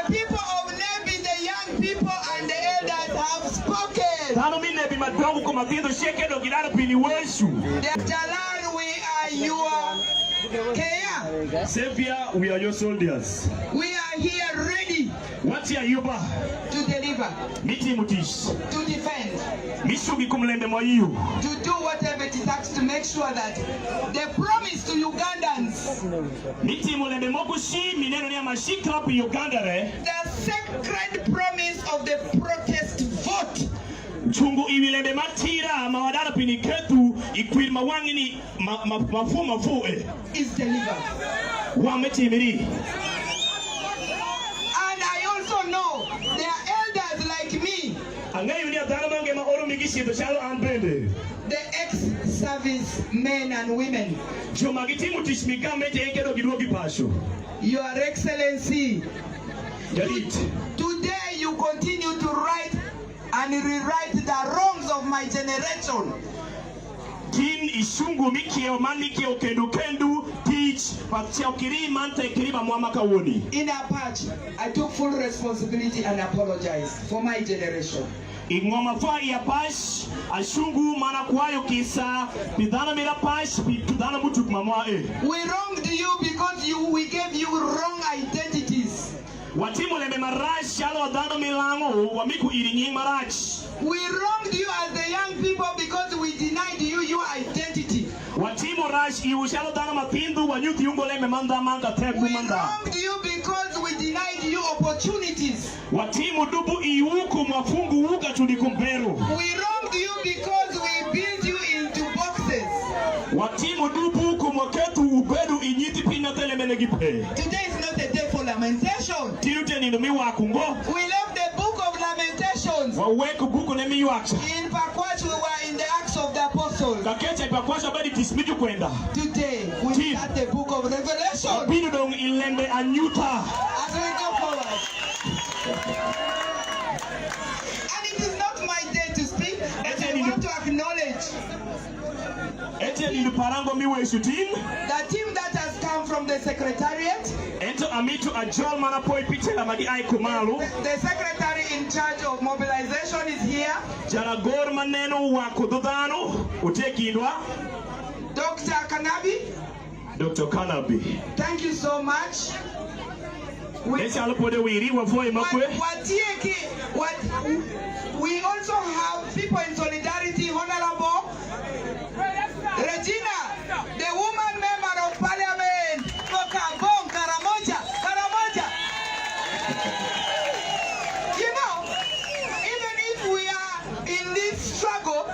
people of NEBBI, the young people and the elders have spoken. Jalan, we are your care. Savior, we are your soldiers. We are here ready What are you ba? to deliver, to defend, to do whatever it takes to make sure that the promise to Ugandans, the sacred promise of the protest vote, chungu iwilembe matira mawadara piniketu ikwilma wangini mafu is delivered. Wametimiri. And I also know there are elders like me, the ex-service men and women. Your Excellency, today you continue to write and rewrite the wrongs of my generation. Kin isungu mikio manikio kendu teach pakchao kirima nte kirima mwamaka woni. In a patch, I took full responsibility and apologized for my generation. Ingoma fa ya pash ashungu mana kwayo kisa pidana mira pash pidana mutu mama We wronged you because we gave you wrong identities. Watimu lembe marash yalo wadano milango wamiku irinyi marash. We wronged you as the young people because we denied you your identity. Watimu rash iushalo dana mapindu wanyuti ungo lembe manda tebu manda. We wronged you because we denied you opportunities. Watimu dubu iuku mafungu uka tulikumbero. We wronged you because we built you into boxes. Watimu dubu kumoketu ubedu inyiti pina telemenegipe. Today is not a day for lamentation. Tilute ni numi wakungo. We left the book of Lamentations. Waweku buku nemi yuaksa. In Pakwach we were in the Acts of the Apostles. Kakecha ipakwasha badi tismiju kwenda. Today we start the book of Revelation. Binu dong ilembe anyuta. As we go forward. And it is not my day to speak, but I want to acknowledge the team that has come from the secretariat. The secretary in charge of mobilization is here. Dr. Kanabi. Thank you so much. We also have people in solidarity. Honorable Regina, the woman member of parliament. You know, even if we are in this struggle,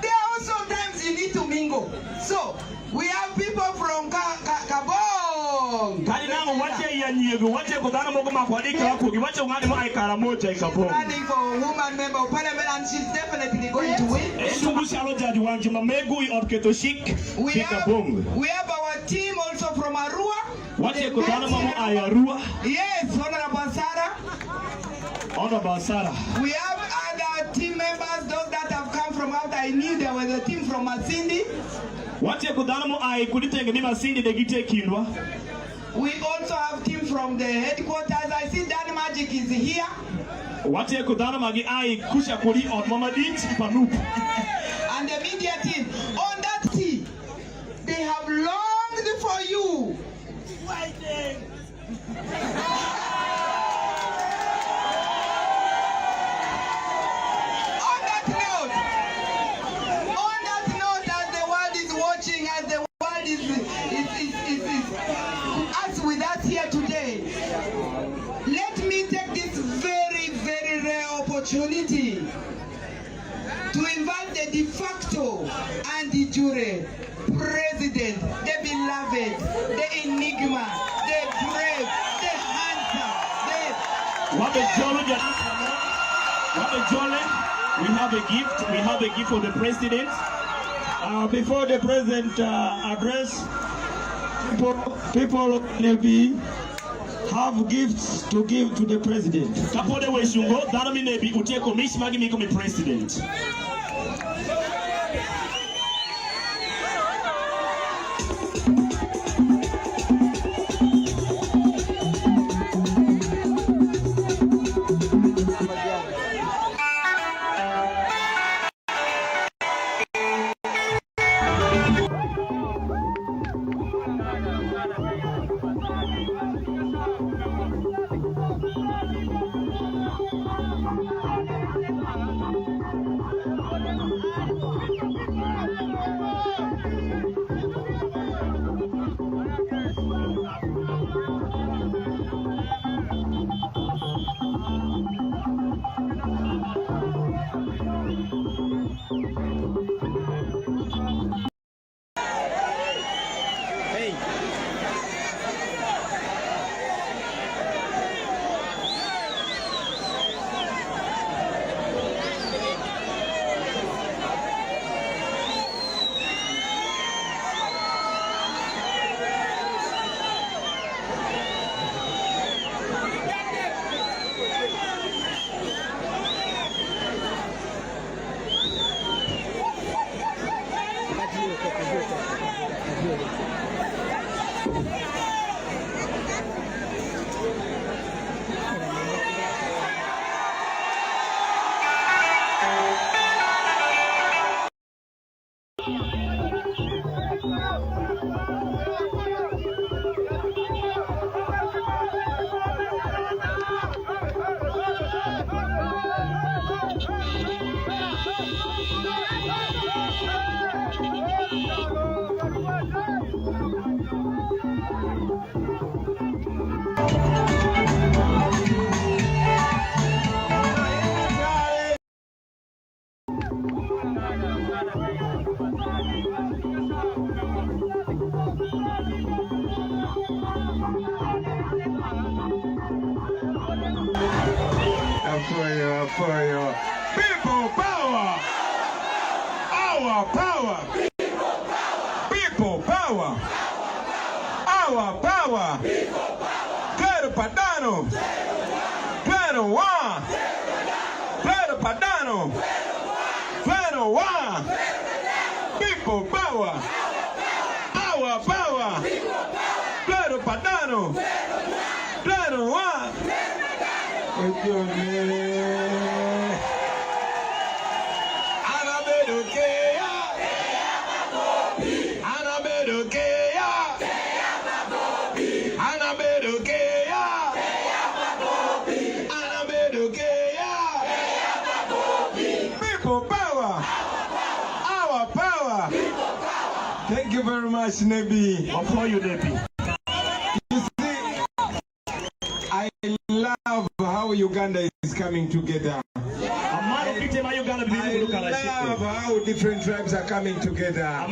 there are also times you need to mingle. So we have people from Kabong. Running for woman member of parliament, and she's definitely going to win. We have our team also from Arua. Yes, Honorable Sarah. We have other team members, those that have come from out. I knew there was a team from Masindi. We also have team from the headquarters. I see Dan Magic is here. And the media team. On that team, they have longed for you. On that note, as the world is watching, as the world is us with us here today, let me take this very, very rare opportunity to invite the de facto and de jure president, the beloved, the enigma, the brave, the handsome, We have a gift. We have a gift for the president. Before the president address, people of NEBBI have gifts to give to the president. President. For people power, our power, people power, our power, Claro Padano, Claro One, Claro Padano, Claro One, people power, our power, Claro Padano, Claro One. People power, our power. Thank you very much, NEBBI. For you, NEBBI. You see, I love how Uganda is coming together. I love how different tribes are coming together.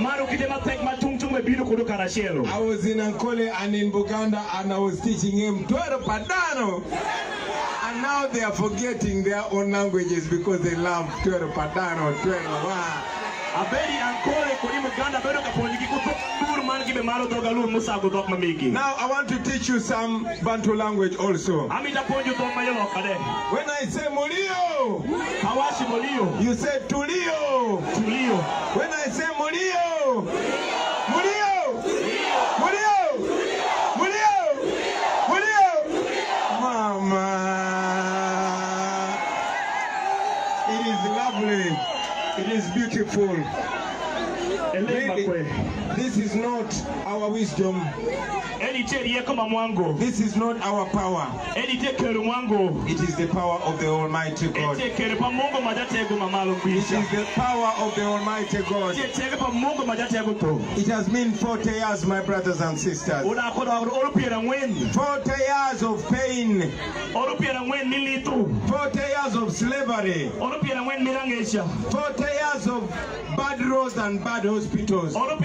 I was in Ankole and in Buganda and I was teaching him Twero Padano. And now they are forgetting their own languages because they love Twero Padano, Twero Wa. Now I want to teach you some Bantu language also. When I say Mulio, you say Tulio. When I say Mulio, Mulio, Mulio, Mulio, Mulio, Mama. It is lovely. It is beautiful. Really, this is not our wisdom. This is not our power. It is the power of the Almighty God. It is the power of the Almighty God. It has been 40 years, my brothers and sisters. 40 years of pain. 40 years of slavery. 40 years of bad roads and bad hospitals. 40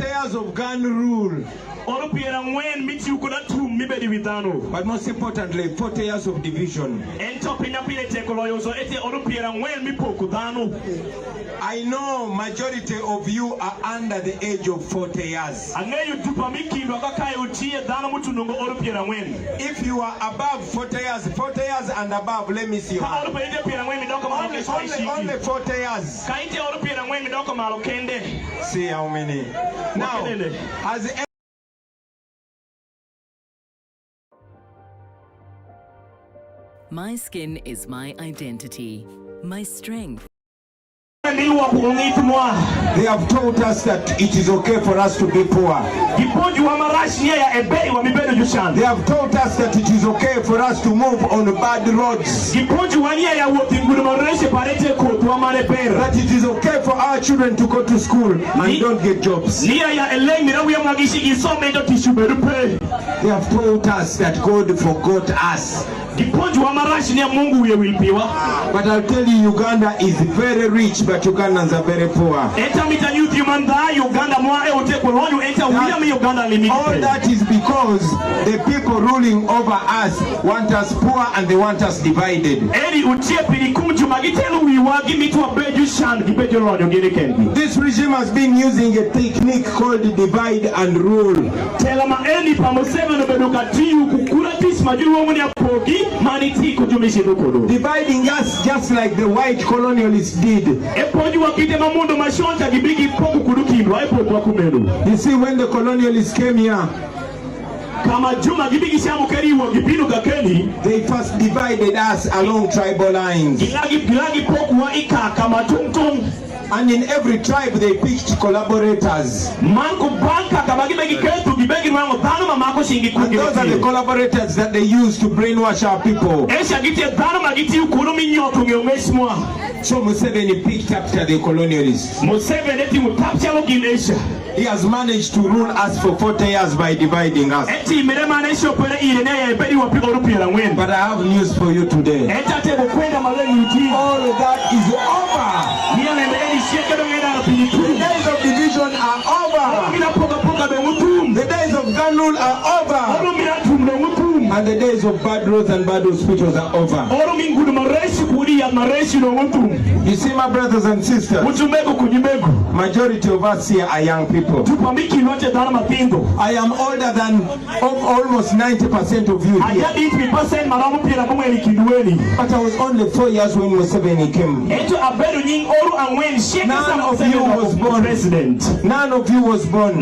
years of gun rule. But most importantly, 40 years of division. I know majority of you are under the age of 40 years. If you are above 40 years and above, let me see your hand. Only 40 years. See how many. Now, as my skin is my identity, my strength. They have told us that it is okay for us to be poor. They have told us that it is okay for us to move on bad roads. That it is okay for our children to go to school and don't get jobs. They have told us that God forgot us. But I'll tell you, Uganda is very rich, but Ugandans are very poor. All that is because the people ruling over us want us poor and they want us divided. This regime has been using a technique called divide and rule. Dividing us just like the white colonialists did. You see, when the colonialists came here, they first divided us along tribal lines. And in every tribe they picked collaborators. And those are the collaborators that they use to brainwash our people. So Museveni picked after the colonialists. He has managed to rule us for 40 years by dividing us. But I have news for you today. All that is over. The days of division are over. The days of Ganul are over. And the days of bad roads and bad hospitals are over. You see, my brothers and sisters, majority of us here are young people. I am older than almost 90% of you here. But I was only 4 years when Museveni came. None of you was born. None of you was born.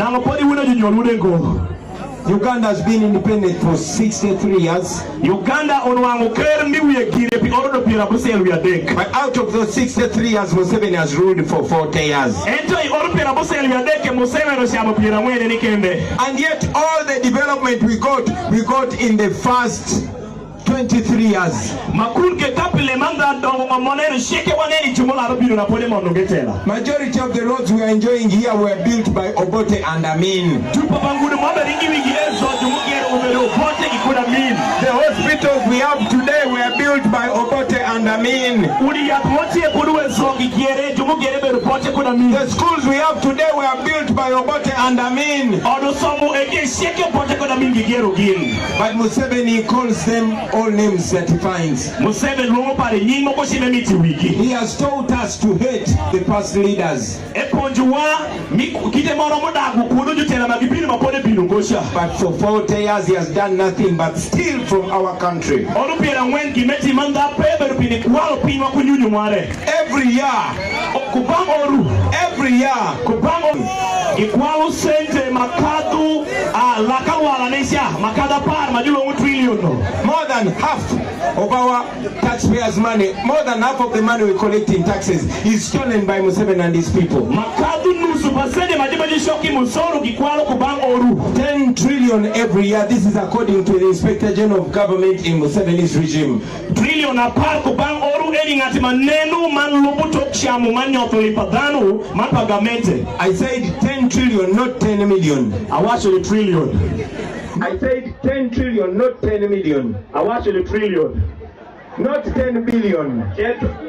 Uganda has been independent for 63 years. But out of those 63 years, Museveni has ruled for 40 years. And yet all the development we got in the first 23 years. Majority of the roads we are enjoying here were built by Obote and Amin. The hospitals we have today were built by Obote and Amin. The schools we have today were built by Obote and Amin. But Museveni calls them all names that he finds. He has taught us to hate the past leaders. But for 40 years he has done nothing but steal from our country. Every year. More than half of our taxpayers' money, more than half of the money we collect in taxes is stolen by Museveni and his people. 10 trillion every year. This is according to the Inspector General of Government in Museveni's regime. I said 10 trillion, not 10 million. I watch the trillion. I said 10 trillion, not 10 million. I watch the trillion. Not 10 billion.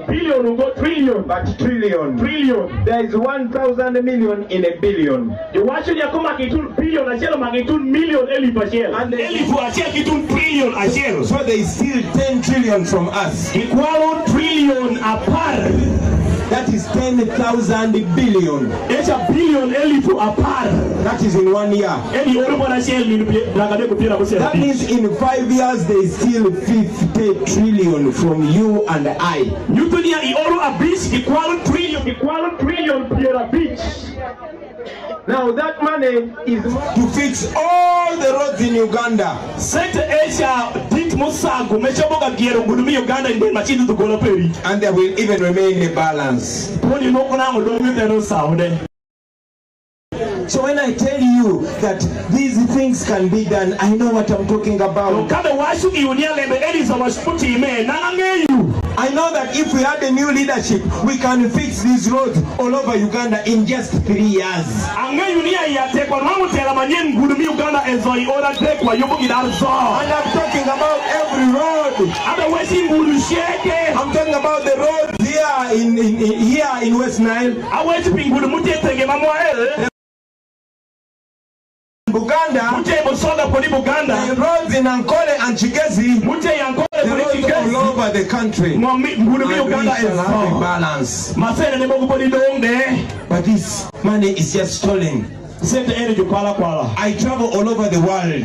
Billion will go trillion. But trillion. Trillion. There is 1,000 million in a billion. You watch it, you come back into billion, I share million, and trillion, I share. So they steal 10 trillion from us. Equal trillion apart. That is 10,000 billion. It's a billion apart. That is in 1 year. That means in 5 years they steal 50 trillion from you and I. Now that money is to fix all the roads in Uganda. And there will even remain a balance. So when I tell you that these things can be done, I know what I'm talking about. I know that if we had a new leadership, we can fix these roads all over Uganda in just 3 years. And I'm talking about every road. I'm talking about the roads here in West Nile. Buganda, the roads in Ankole and Chigezi, the roads all over the country. And we shall have a balance. But this money is just stolen. I travel all over the world.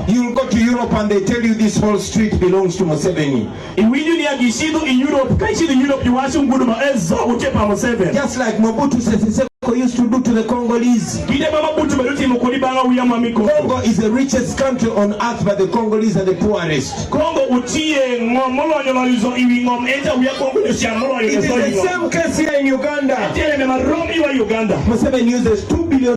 You'll go to Europe and they tell you this whole street belongs to Museveni. Just like Mobutu Sese Seko used to do to the Congolese. Congo is the richest country on earth, but the Congolese are the poorest. It is the same case here in Uganda. Museveni uses 2 billion.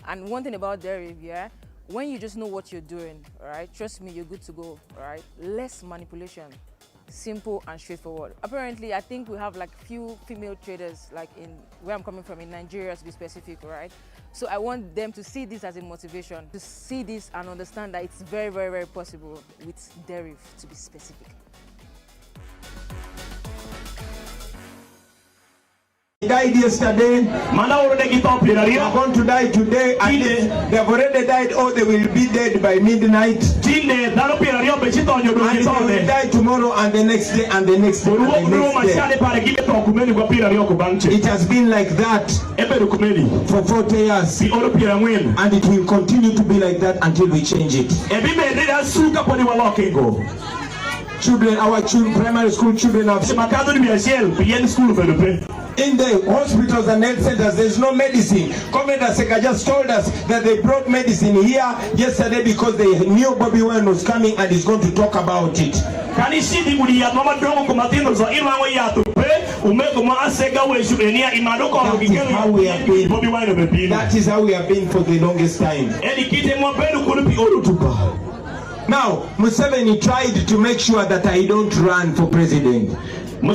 And one thing about dairy, yeah, when you just know what you're doing, all right, trust me, you're good to go, all right? Less manipulation. simple and straightforward. Apparently, I think we have like few female traders, like in where I'm coming from in Nigeria to be specific, right? So I want them to see this as a motivation, to see this and understand that it's very, very, very possible with dairy, to be specific. He died yesterday. They're going to die today, and they have already died, or they will be dead by midnight. And they will die tomorrow, and the next day, and the next day, and the next day. It has been like that for 40 years, and it will continue to be like that until we change it. Children, our children, primary school children have in the hospitals and health centers, there's no medicine. Commander Seka just told us that they brought medicine here yesterday because they knew Bobi Wine was coming and is going to talk about it. That is how we have been. That is how we have been for the longest time. Now, Museveni tried to make sure that I don't run for president. He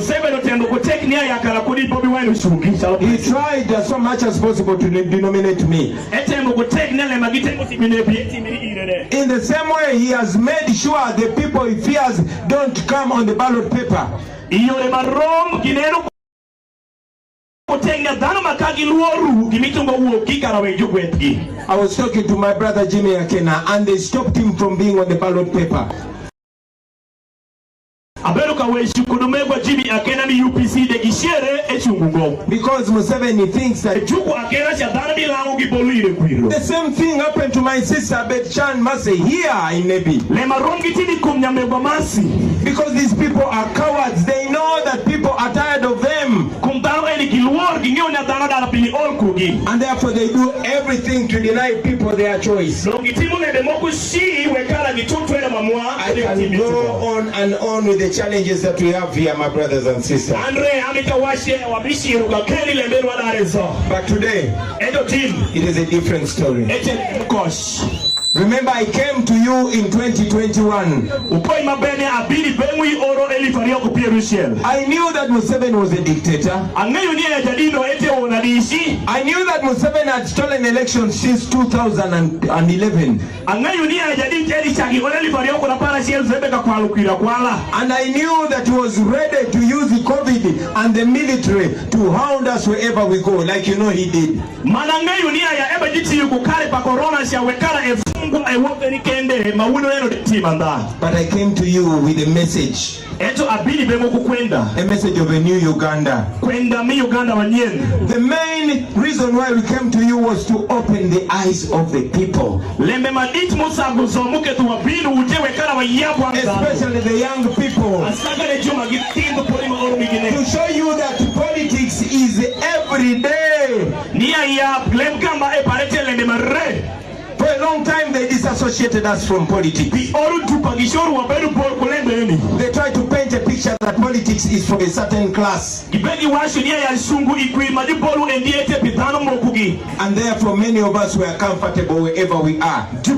tried so much as possible to denominate me. In the same way, he has made sure the people he fears don't come on the ballot paper. I was talking to my brother Jimmy Akena, and they stopped him from being on the ballot paper. Because Museveni thinks that the same thing happened to my sister Betchan Massey here in NEBBI. Because these people are cowards. They know that people are tired of them, and therefore they do everything to deny people their choice. I can go on and on with the challenges that we have here, my brothers and sisters. But today, it is a different story. Remember, I came to you in 2021. I knew that Museveni was a dictator. I knew that Museveni had stolen elections since 2011. And I knew that he was ready to use the COVID and the military to hound us wherever we go, like you know he did. But I came to you with a message. A message of a new Uganda. The main reason why we came to you was to open the eyes of the people, especially the young people, to show you that politics is every day. For a long time they disassociated us from politics. They try to paint a picture that politics is for a certain class. And therefore many of us were comfortable wherever we are. They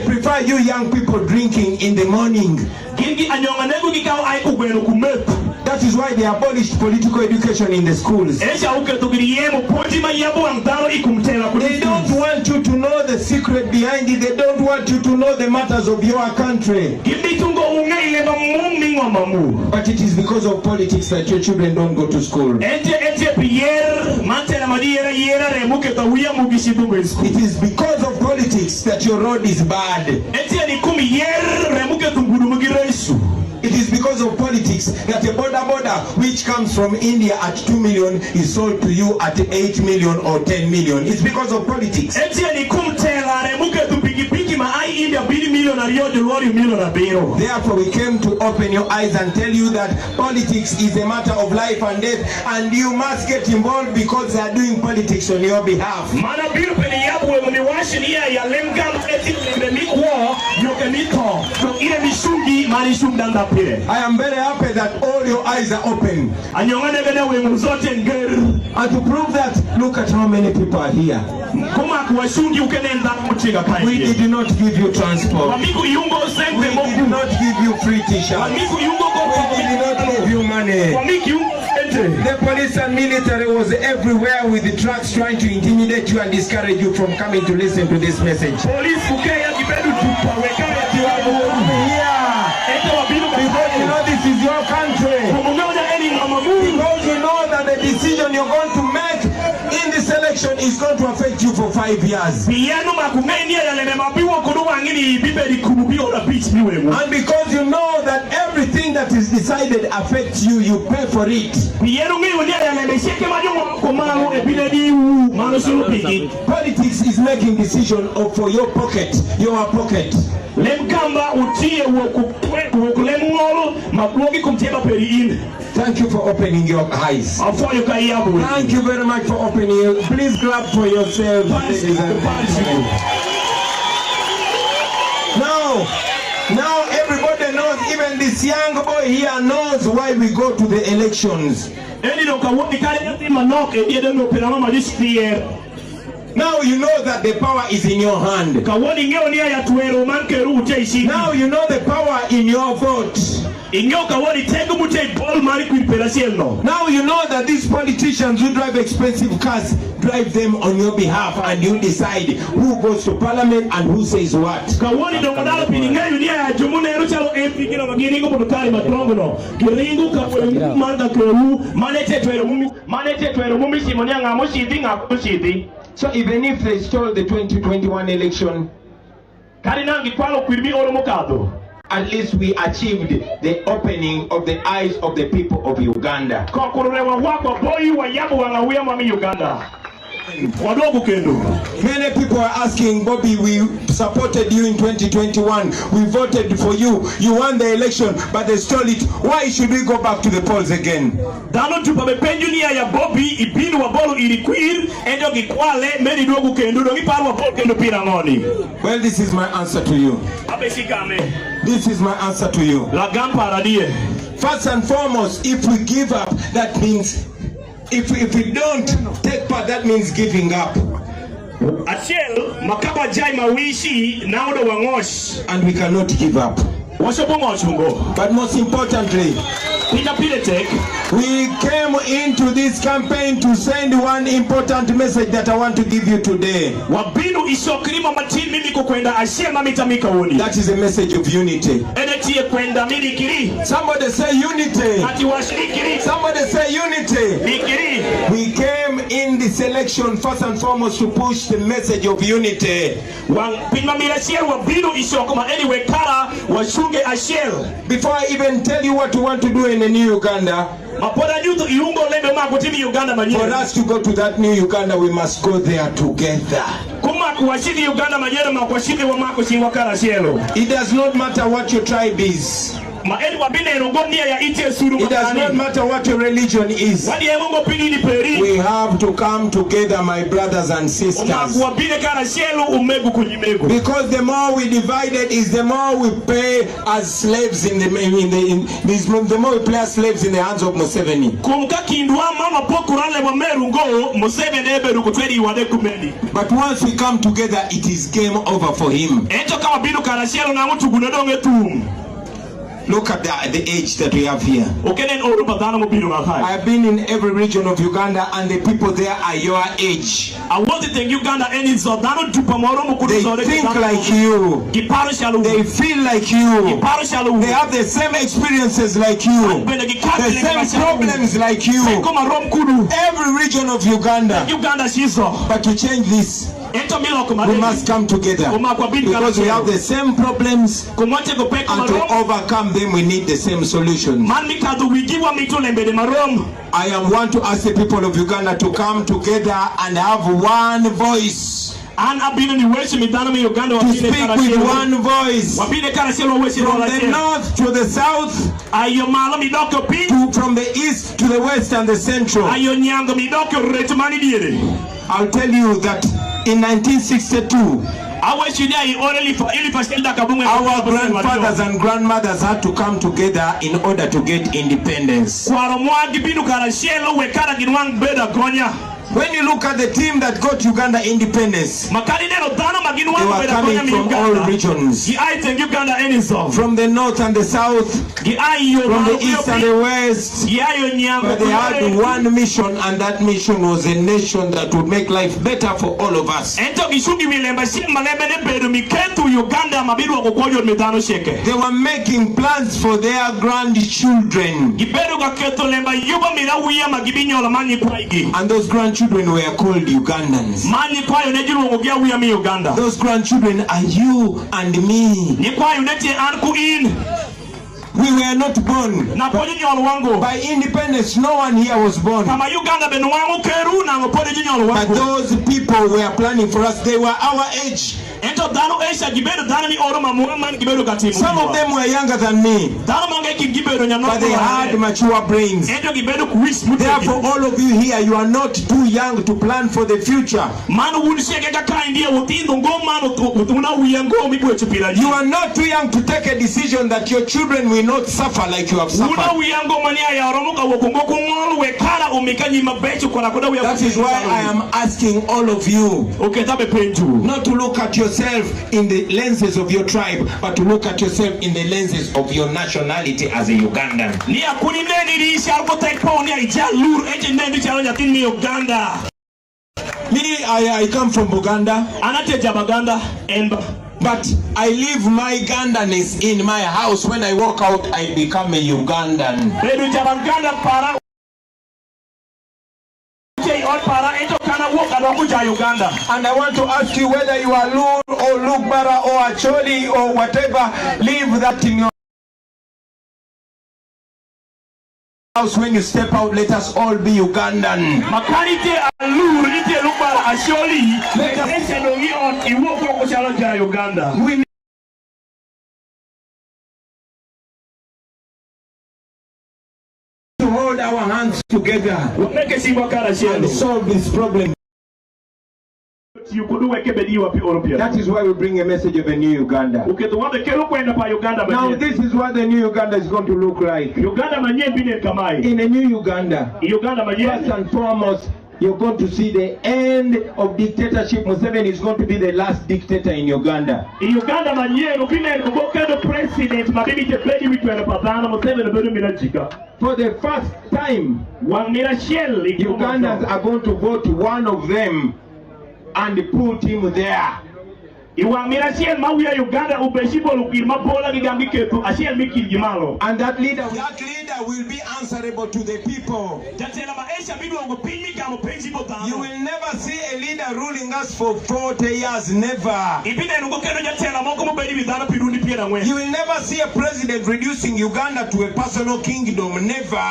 prefer you young people drinking in the morning. That is why they abolished political education in the schools. They don't want you to know the secret behind it. They don't want you to know the matters of your country. But it is because of politics that your children don't go to school. It is because of politics that your road is bad. It is because of politics that a border which comes from India at 2 million is sold to you at 8 million or 10 million. It's because of politics. Therefore we came to open your eyes and tell you that politics is a matter of life and death, and you must get involved because they are doing politics on your behalf. I am very happy that all your eyes are open. And to prove that, look at how many people are here. We did not give you transport. We did not give you free t-shirts. We did not give you money. The police and military was everywhere with the trucks trying to intimidate you and discourage you from coming to listen to this message. Because you know this is your country. Because you know that the decision you're going to make in this election is going to affect you for 5 years. And because you know that everything that is decided affects you, you pay for it. Politics is making decision for your pocket, your pocket. Thank you for opening your eyes. Thank you very much for opening it. Please clap for yourself. Now everybody knows, even this young boy here knows why we go to the elections. Now you know that the power is in your hand. Now you know the power in your vote. Now you know that these politicians who drive expensive cars drive them on your behalf, and you decide who goes to parliament and who says what. So even if they stole the 2021 election, at least we achieved the opening of the eyes of the people of Uganda. Many people are asking, Bobby, we supported you in 2021. We voted for you. You won the election, but they stole it. Why should we go back to the polls again? Well, this is my answer to you. This is my answer to you. First and foremost, if we give up, that means if we don't take part, that means giving up. And we cannot give up. But most importantly, we came into this campaign to send one important message that I want to give you today. That is a message of unity. Somebody say unity. Somebody say unity. We came in this election first and foremost to push the message of unity. Before I even tell you what we want to do in the new Uganda, for us to go to that new Uganda, we must go there together. It does not matter what your tribe is. It does not matter what your religion is. We have to come together, my brothers and sisters. Because the more we divided is the more we pay as slaves the more we play as slaves in the hands of Museveni. But once we come together, it is game over for him. Look at the age that we have here. I have been in every region of Uganda, and the people there are your age. They think like you. They feel like you. They have the same experiences like you. The same problems like you. Every region of Uganda. But to change this, we must come together, because we have the same problems, and to overcome them we need the same solutions. I want to ask the people of Uganda to come together and have one voice, to speak with one voice, from the north to the south, from the east to the west and the central. I'll tell you that in 1962, our grandfathers and grandmothers had to come together in order to get independence. When you look at the team that got Uganda independence, they were coming from all regions. From the north and the south, from the east and the west. But they had one mission, and that mission was a nation that would make life better for all of us. They were making plans for their grandchildren. And those grandchildren were called Ugandans. Those grandchildren are you and me. We were not born by independence. No one here was born. But those people were planning for us. They were our age. Some of them were younger than me, but they had mature brains. Therefore, all of you here, you are not too young to plan for the future. You are not too young to take a decision that your children will not suffer like you have suffered. That is why I am asking all of you not to look at yourself in the lenses of your tribe, but to look at yourself in the lenses of your nationality as a Ugandan. Me, I come from Buganda. But I leave my Ugandanness in my house. When I walk out, I become a Ugandan. And I want to ask you, whether you are Lur or Lugbara or Acholi or whatever, leave that in your house. When you step out, let us all be Ugandan. We to hold our hands together and solve this problem. That is why we bring a message of a new Uganda. Now this is what the new Uganda is going to look like. In a new Uganda, first and foremost, you're going to see the end of dictatorship. Museveni is going to be the last dictator in Uganda. For the first time, Ugandans are going to vote one of them and put him there. And that leader will be answerable to the people. You will never see a leader ruling us for 40 years. Never. You will never see a president reducing Uganda to a personal kingdom. Never.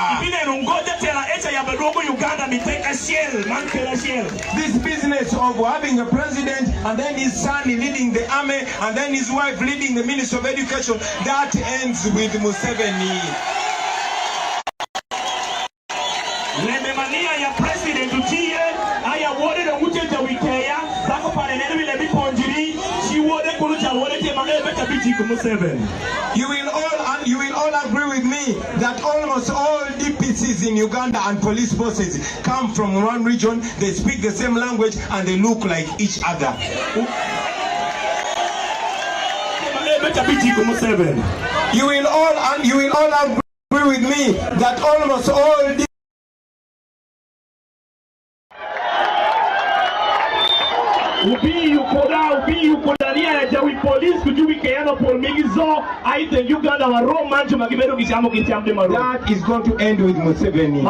This business of having a president and then his son leading the army and then his wife leading the Ministry of Education, that ends with Museveni. You will all agree with me that almost all DPCs in Uganda and police forces come from one region. They speak the same language and they look like each other. You will all agree with me that almost all that is going to end with Museveni.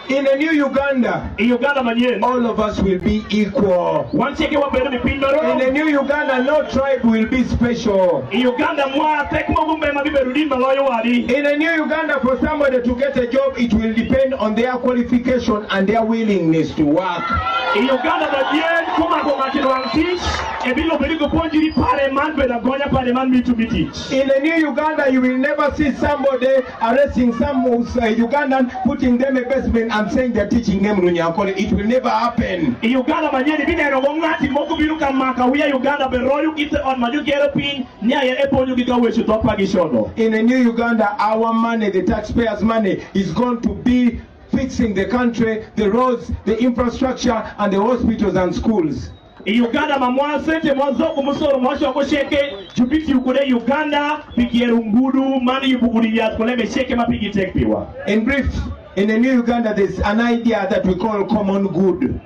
In a new Uganda, all of us will be equal. In a new Uganda, no tribe will be special. In a new Uganda, for somebody to get a job, it will depend on their qualification and their willingness to work. In a new Uganda, you will never see somebody arresting some Ugandan, putting them in basement and saying they're teaching them Runyankole. It will never happen. In a new Uganda, our money, the taxpayers' money, is going to be fixing the country, the roads, the infrastructure, and the hospitals and schools. Uganda mamwasente mwanzoko musoro mwasho kosheke jupiti ukule Uganda pikierungudu mani yubugudi ya kuleme sheke mapigi tekpiwa. In brief, in the new Uganda there's an idea that we call common good.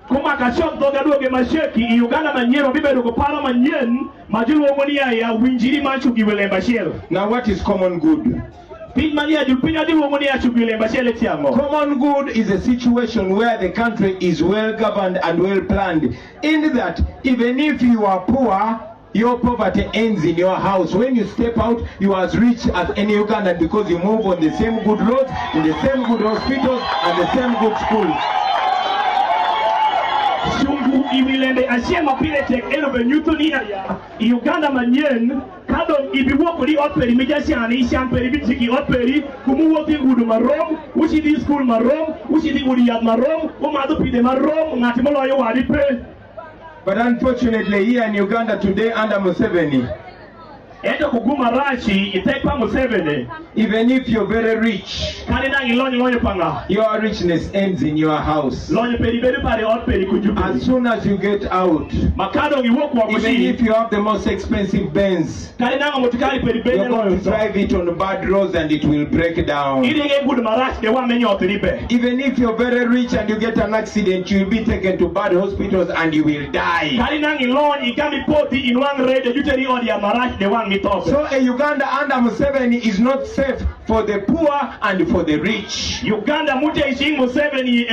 Kuma kashok doga doge masheki Uganda manyero bibe dogo para manyen majulu omonia ya winjiri manchu giwele bashel. Now what is common good? Common good is a situation where the country is well governed and well planned. In that, even if you are poor, your poverty ends in your house. When you step out, you are as rich as any Ugandan because you move on the same good roads, in the same good hospitals, and the same good schools. Shungu iwilende ashema pile tek elobe Newtoni ya Uganda manyen kado ibiwoko li operi mijashani shamperi bitiki operi kumuwoki ngudu marom ushidi school marom ushidi uriyat marom umadu pide marom ngati moloyo wadipe. But unfortunately here in Uganda today under Museveni, even if you're very rich, your richness ends in your house. As soon as you get out, even if you have the most expensive Benz, you're going to drive it on bad roads and it will break down. Even if you're very rich and you get an accident, you'll be taken to bad hospitals and you will die. So a Uganda under Museveni is not safe for the poor and for the rich. Uganda Museveni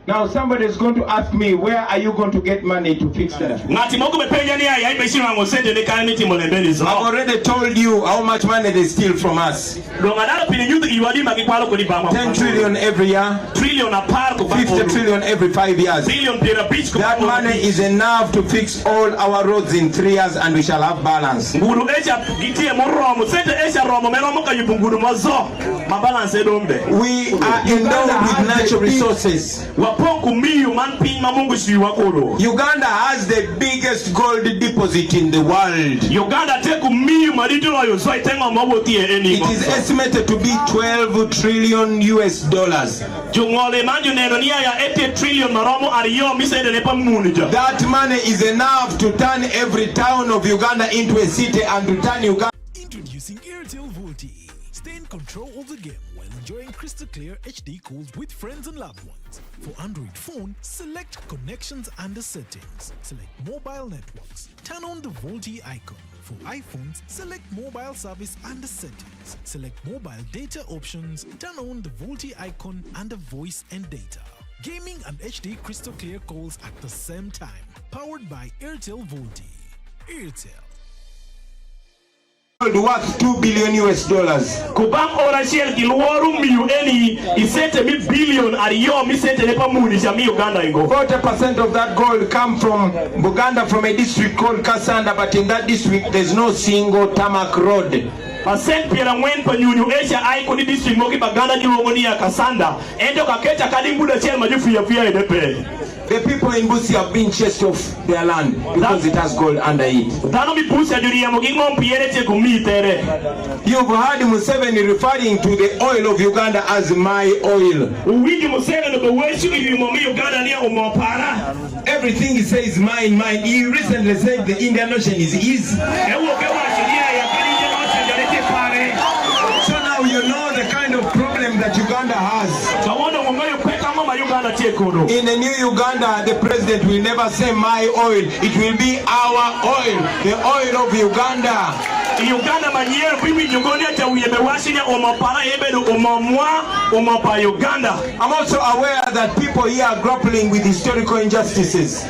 Now somebody is going to ask me, where are you going to get money to fix that? I've already told you how much money they steal from us. 10 trillion every year, 50 trillion every 5 years. That money is enough to fix all our roads in 3 years and we shall have balance. We are endowed with natural resources. Uganda has the biggest gold deposit in the world. It is estimated to be $12 trillion US. That money is enough to turn every town of Uganda into a city and to turn Uganda. Introducing Airtel VoLTE. Stay in control of the game while enjoying crystal clear HD calls with friends and loved ones. For Android phone, select connections under settings. Select mobile networks. Turn on the VoLTE icon. For iPhones, select mobile service under settings. Select mobile data options. Turn on the VoLTE icon under voice and data. Gaming and HD crystal clear calls at the same time. Powered by Airtel VoLTE. Airtel. Worth $2 billion US. Kubang orasiel kilwaru miyu eni isete mi billion ariyo mi sete nepa muni shami Uganda ingo. 40% of that gold come from Buganda, from a district called Kasanda, but in that district there's no single tarmac road. Percent pira mwen panyunyu Asia ai kuni district moki Baganda ni wongoni ya Kasanda endo kaketa kadimbuda chel majufu ya fia edepe. The people in Busi have been chased off their land because it has gold under it. You've heard Museveni referring to the oil of Uganda as my oil. Everything he says mine, mine. He recently said the Indian Ocean is his. So now you know the kind of problem that Uganda has. In the new Uganda, the president will never say my oil. It will be our oil, the oil of Uganda. I'm also aware that people here are grappling with historical injustices.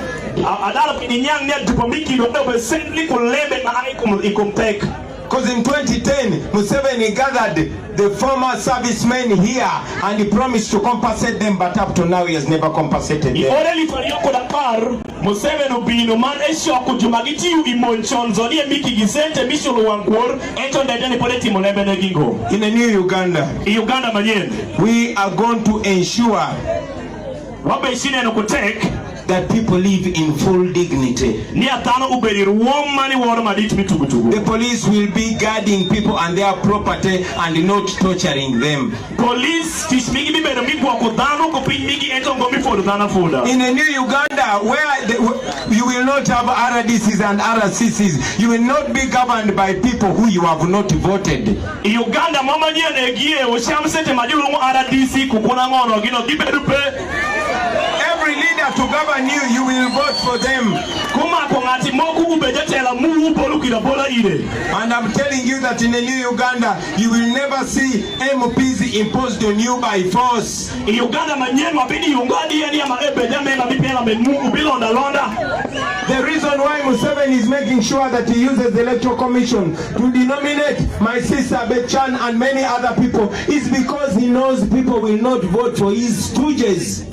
Because in 2010, Museveni gathered the former servicemen here and he promised to compensate them, but up to now he has never compensated them. In the new Uganda, we are going to ensure that people live in full dignity. The police will be guarding people and their property and not torturing them. In a new Uganda where you will not have RDCs and RCCs, you will not be governed by people who you have not voted. Uganda every leader to govern you, you will vote for them. And I'm telling you that in a new Uganda, you will never see MPs imposed on you by force. The reason why Museveni is making sure that he uses the electoral commission to denominate my sister Bechan and many other people is because he knows people will not vote for his stooges.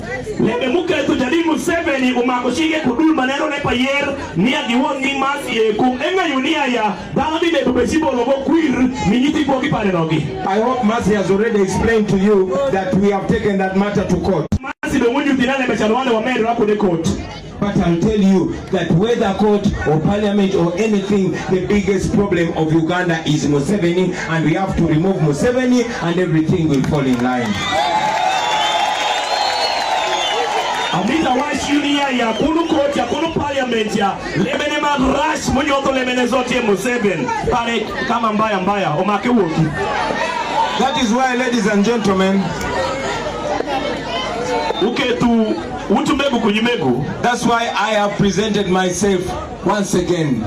I hope Mercy has already explained to you that we have taken that matter to court. But I'll tell you that whether court or parliament or anything, the biggest problem of Uganda is Museveni, and we have to remove Museveni and everything will fall in line. Amita wash unia ya kunu court ya kunu parliament ya lebene magrash munyoto lebene zote Museveni pale kama mbaya omake woki. That is why, ladies and gentlemen, that's why I have presented myself once again.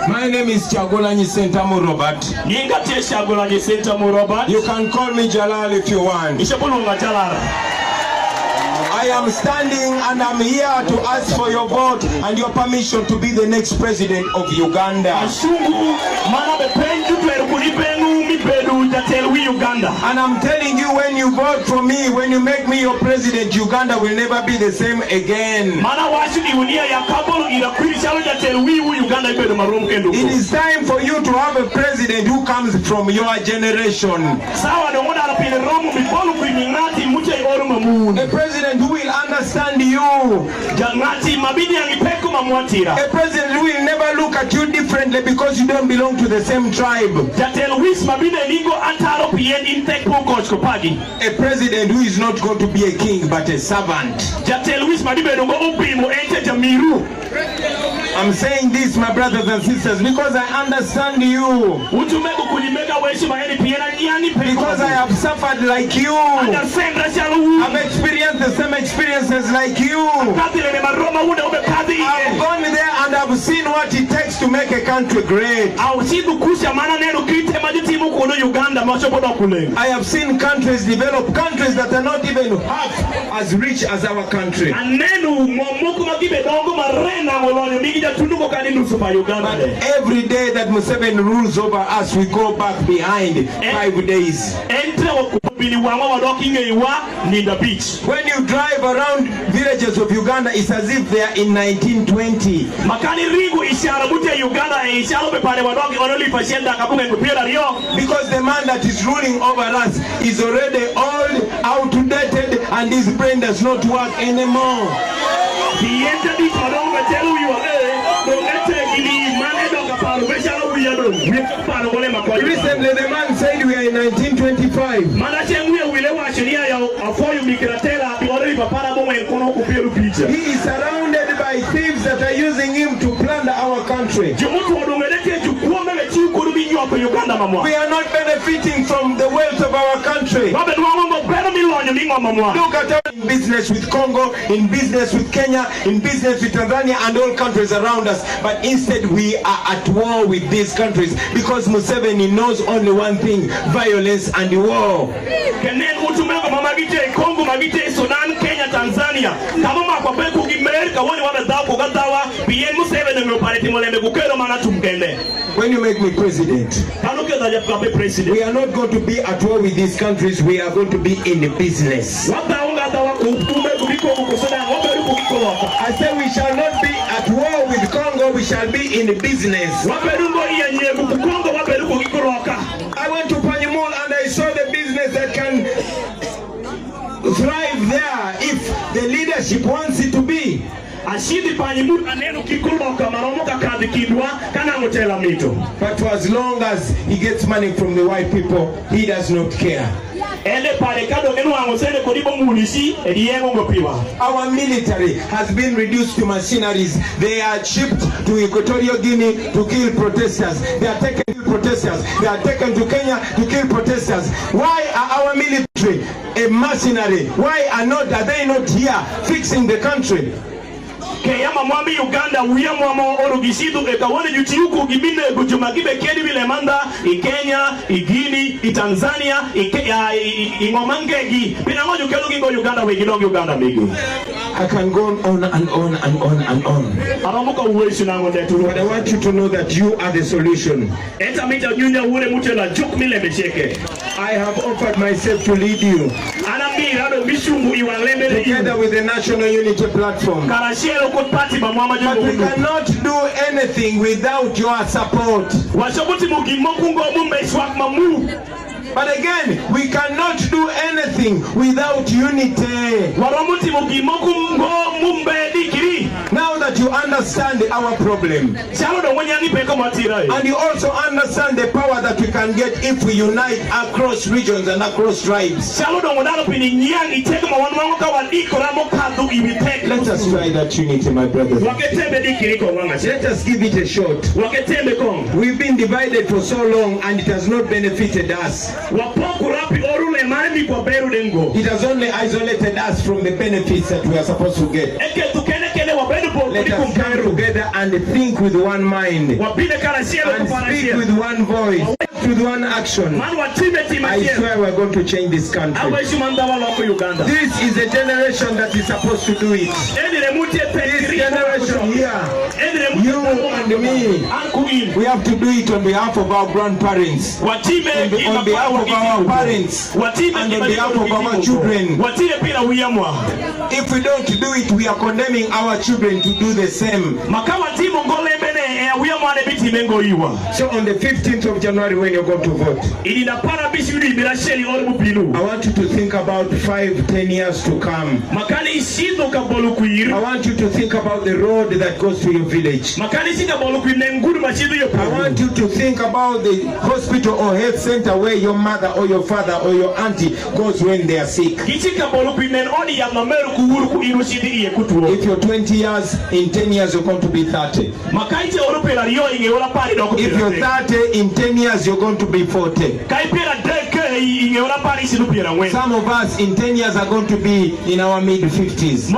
My name is Kyagulanyi Sentamu Robert. You can call me Jalal if you want. I am standing and I'm here to ask for your vote and your permission to be the next president of Uganda. And I'm telling you, when you vote for me, when you make me your president, Uganda will never be the same again. It is time for you to have a president who comes from your generation. A president who will understand you. A president who will never look at you differently because you don't belong to the same tribe. A president who is not going to be a king but a servant. I'm saying this, my brothers and sisters, because I understand you. Because I have suffered like you. I've experienced the same experiences like you. I've gone there and I've seen what it takes to make a country great. I have seen countries develop, countries that are not even half as rich as our country. But every day that Museveni rules over us, we go back behind 5 days. When you drive around villages of Uganda, it's as if they are in 1920. Because the man that is ruling over us is already old, outdated, and his brain does not work anymore. Recently the man said we are in 1925. He is surrounded by thieves that are using him to plunder our country. We are not benefiting from the wealth of our country. Look at us in business with Congo, in business with Kenya, in business with Tanzania and all countries around us. But instead we are at war with these countries because Museveni knows only one thing: violence and war. When you make me president, we are not going to be at war with these countries. We are going to be in the business. I say we shall not be at war with Congo. We shall be in the business. I went to Panyamol and I saw the business that can thrive there if leadership wants it to be. But for as long as he gets money from the white people, he does not care. Our military has been reduced to mercenaries. They are shipped to Equatorial Guinea to kill protesters. They are taken to protesters. They are taken to Kenya to kill protesters. Why are our military a mercenary? Why are they not here fixing the country? Kayama mwami Uganda uya mwamo orugisidu ekawone jutiyuku gibine gujumagibe kedi bile manda Kenya, Guinea, Tanzania, Ingomangegi. Pinangoju kelugi go Uganda wegidong Uganda migi. I can go on and on and on and on. But I want you to know that you are the solution. I have offered myself to lead you together with the National Unity Platform. But we cannot do anything without your support. But again, we cannot do anything without unity. Now that you understand our problem, and you also understand the power that we can get if we unite across regions and across tribes, let us try that unity, my brothers. Let us give it a shot. We've been divided for so long and it has not benefited us. It has only isolated us from the benefits that we are supposed to get. Let us come together and think with one mind, and speak with one voice, with one action. I swear we are going to change this country. This is a generation that is supposed to do it. This generation here, you and me, we have to do it on behalf of our grandparents, on behalf of our parents, and on behalf of our children. If we don't do it, we are condemning our children to do the same. So on the 15th of January when you're going to vote, I want you to think about 5-10 years to come. I want you to think about the road that goes to your village. I want you to think about the hospital or health center where your mother or your father or your auntie goes when they are sick. If you're 20 years, in 10 years you're going to be 30. If you're 30, in 10 years you're going to be 40. Some of us in 10 years are going to be in our mid-50s.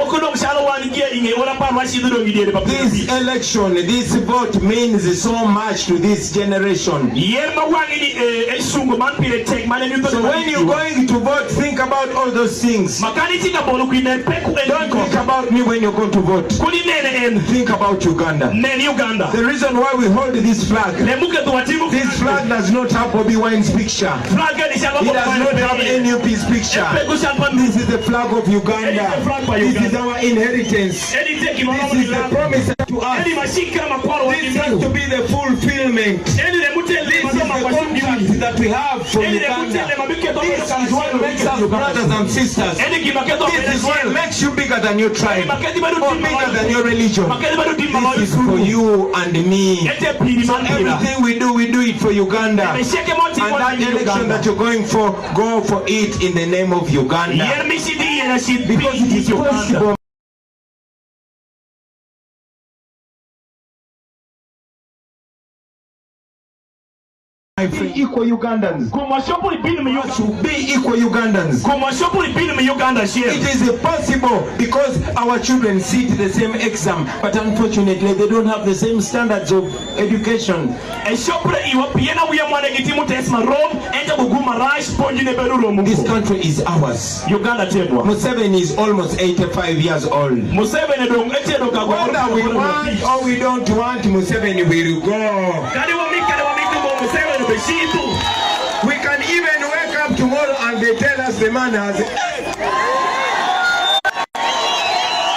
This election, this vote means so much to this generation. So when you're going to vote, think about all those things. Don't think about me when you're going to vote. Think about Uganda. The reason why we hold this flag does not have BOBI Wine's picture. It does not have NUP's picture. This is the flag of Uganda. This is our inheritance. This is the promise to us. This has to be the fulfillment. This is the contract that we have from Uganda. This is what makes us brothers and sisters. This is what makes you bigger than your tribe or bigger than your religion. This is for you and me. So everything we do it for Uganda. And that election that you're going for, go for it in the name of Uganda. Because it is possible. Equal Ugandans. To be equal Ugandans. It is possible because our children sit the same exam, but unfortunately they don't have the same standards of education. This country is ours. Museveni is almost 85 years old. Whether we want or we don't want, Museveni will go. We can even wake up tomorrow and they tell us the man has.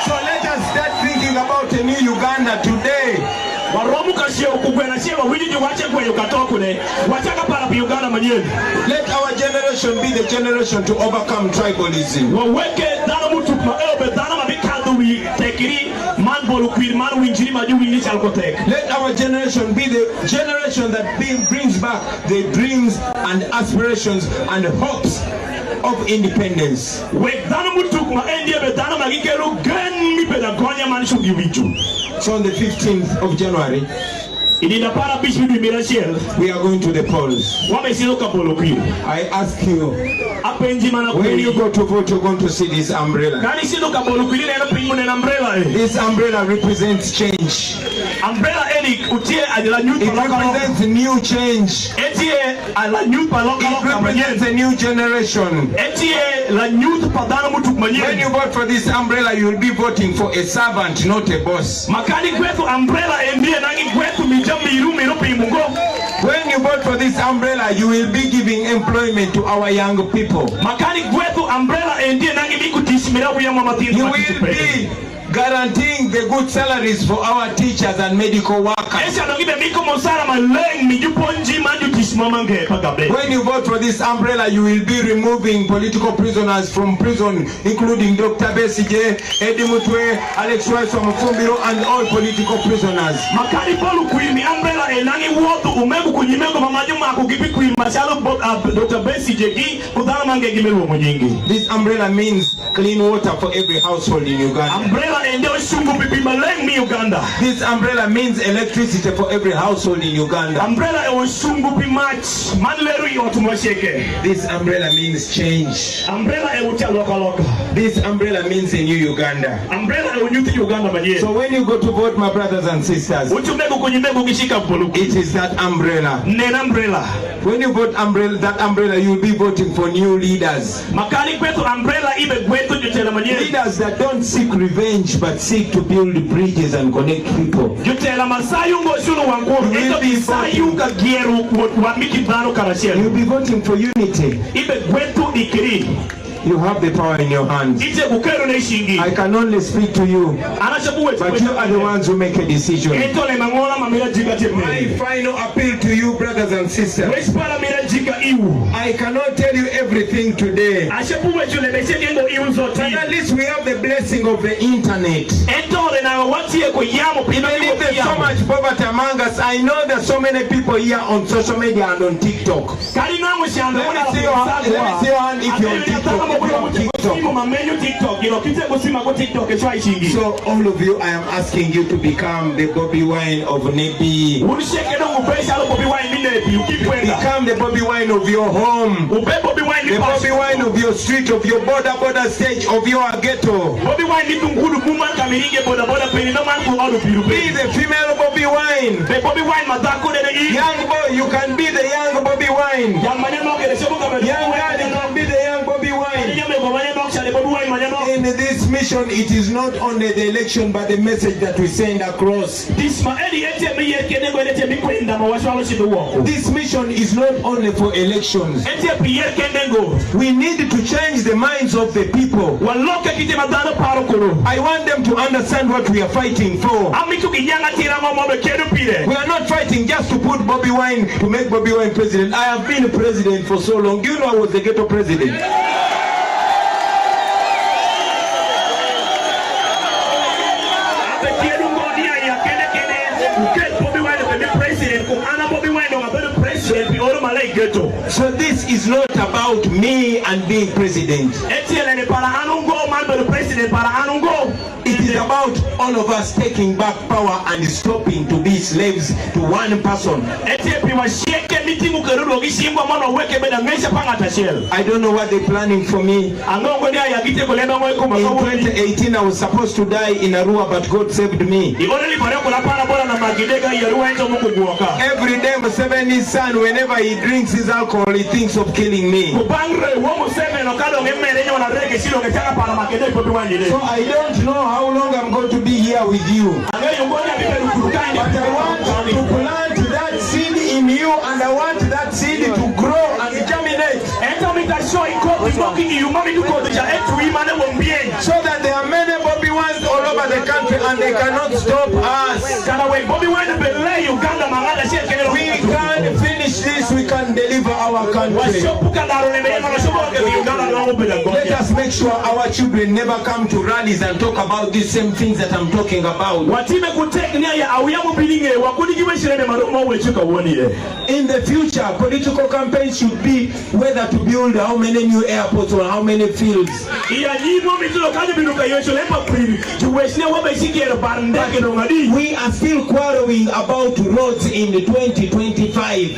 So let us start thinking about a new Uganda today. Let our generation be the generation to overcome tribalism. Let our generation be the generation that brings back the dreams and aspirations and hopes of independence. So on the 15th of January, we are going to the polls. I ask you, when you go to vote, you're going to see this umbrella. This umbrella represents change. It represents new change. It represents a new generation. When you vote for this umbrella, you will be voting for a servant, not a boss. When you vote for this umbrella, you will be giving employment to our young people. You will be guaranteeing the good salaries for our teachers and medical workers. When you vote for this umbrella, you will be removing political prisoners from prison, including Dr. Besige, Eddie Mutwe, Alex Rice from Fumbiro, and all political prisoners. This umbrella means clean water for every household in Uganda. This umbrella means electricity for every household in Uganda. This umbrella means change. This umbrella means a new Uganda. So when you go to vote, my brothers and sisters, it is that umbrella. When you vote that umbrella, you will be voting for new leaders. Leaders that don't seek revenge but seek to build bridges and connect people. You will be voting for unity. You have the power in your hands. I can only speak to you, but you are the ones who make a decision. My final appeal to you, brothers and sisters, I cannot tell you everything today, but at least we have the blessing of the internet. Even if there's so much poverty among us, I know there's so many people here on social media and on TikTok. Let me see your hand if you're on TikTok. So all of you, I am asking you to become the BOBI wine of NEBBI. Become the BOBI wine of your home, the BOBI wine of your street, of your border stage, of your ghetto. Be the female BOBI wine. Young boy, you can be the young BOBI wine. Young girl, you can be the young BOBI wine. In this mission, it is not only the election but the message that we send across. This mission is not only for elections. We need to change the minds of the people. I want them to understand what we are fighting for. We are not fighting just to put BOBI wine, to make BOBI wine president. I have been a president for so long. Do you know I was the ghetto president? So this is not about me and being president. It is about all of us taking back power and stopping to be slaves to one person. I don't know what they're planning for me. In 2018 I was supposed to die in Arua, but God saved me. Every day Museveni's son, whenever he drinks his alcohol, he thinks of killing me. So I don't know how long I'm going to be here with you, but I want to plant that seed in you, and I want that seed to grow and germinate, so that there are many BOBI ones all over over the country and they cannot stop us. We can finish this, we can deliver our country. Let us make sure our children never come to rallies and talk about these same things that I'm talking about. In the future, political campaigns should be whether to build how many new airports or how many fields. We are still quarreling about roads in 2025.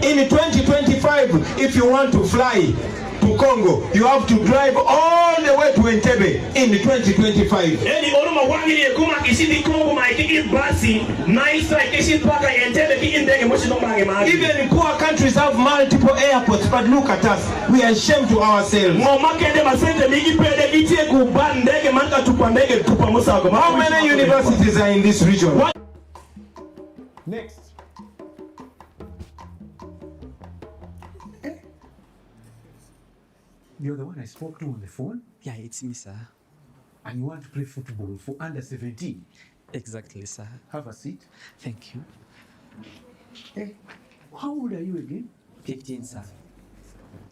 In 2025, if you want to fly to Congo, you have to drive all the way to Entebbe in 2025. Even poor countries have multiple airports, but look at us, we are ashamed to ourselves. How many universities are in this region? Next. You're the one I spoke to on the phone? Yeah, it's me, sir. And you want to play football for under 17? Exactly, sir. Have a seat. Thank you. Hey, how old are you again? 15, sir.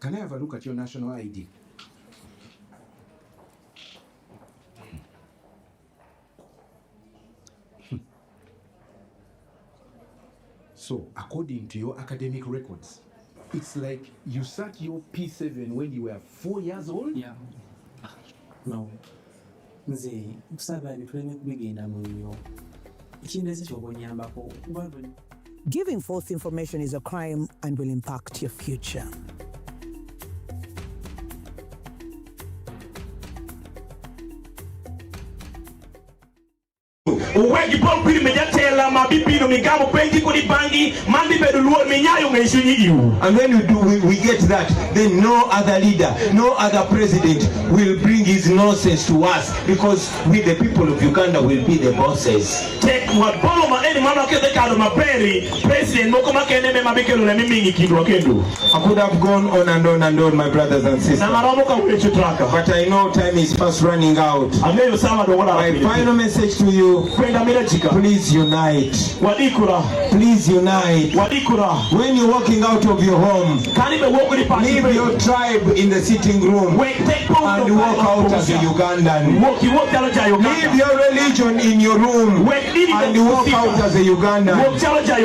Can I have a look at your national ID? So, according to your academic records, it's like you sat your P7 when you were 4 years old? Yeah. No. Nze, kusaba nifuleme kubigenda munyo. Ikinezi kyobonyambako. Giving false information is a crime and will impact your future. And when we get that, then no other leader, no other president will bring his nonsense to us, because we the people of Uganda will be the bosses. I could have gone on and on and on, my brothers and sisters, but I know time is fast running out. My final message to you: please unite. Please unite. When you're walking out of your home, leave your tribe in the sitting room and walk out as a Ugandan. Leave your religion in your room and walk out as a Ugandan.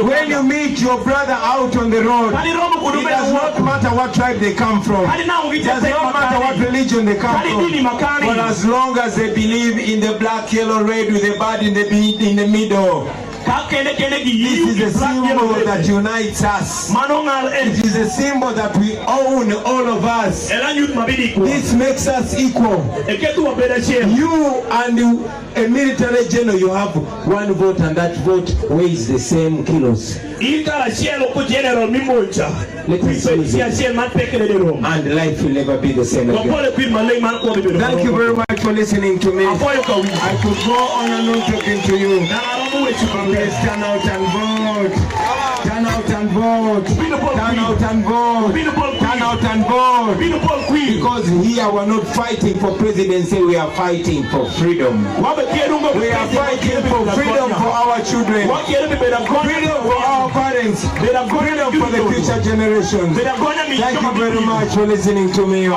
When you meet your brother out on the road, it does not matter what tribe they come from. It does not matter what religion they come from. But as long as they believe in the black, yellow, red with a bird in the middle, this is a symbol that unites us. It is a symbol that we own, all of us. This makes us equal. You and a military general, you have one vote, and that vote weighs the same kilos. Let us use it. And life will never be the same again. Thank you very much for listening to me. I could go on and on talking to you. Please turn out and vote. Turn out and vote. Turn out and vote. Turn out and vote. Because here we're not fighting for presidency, we are fighting for freedom. We are fighting for freedom for our children, freedom for our parents, freedom for the future generations. Thank you very much for listening to me.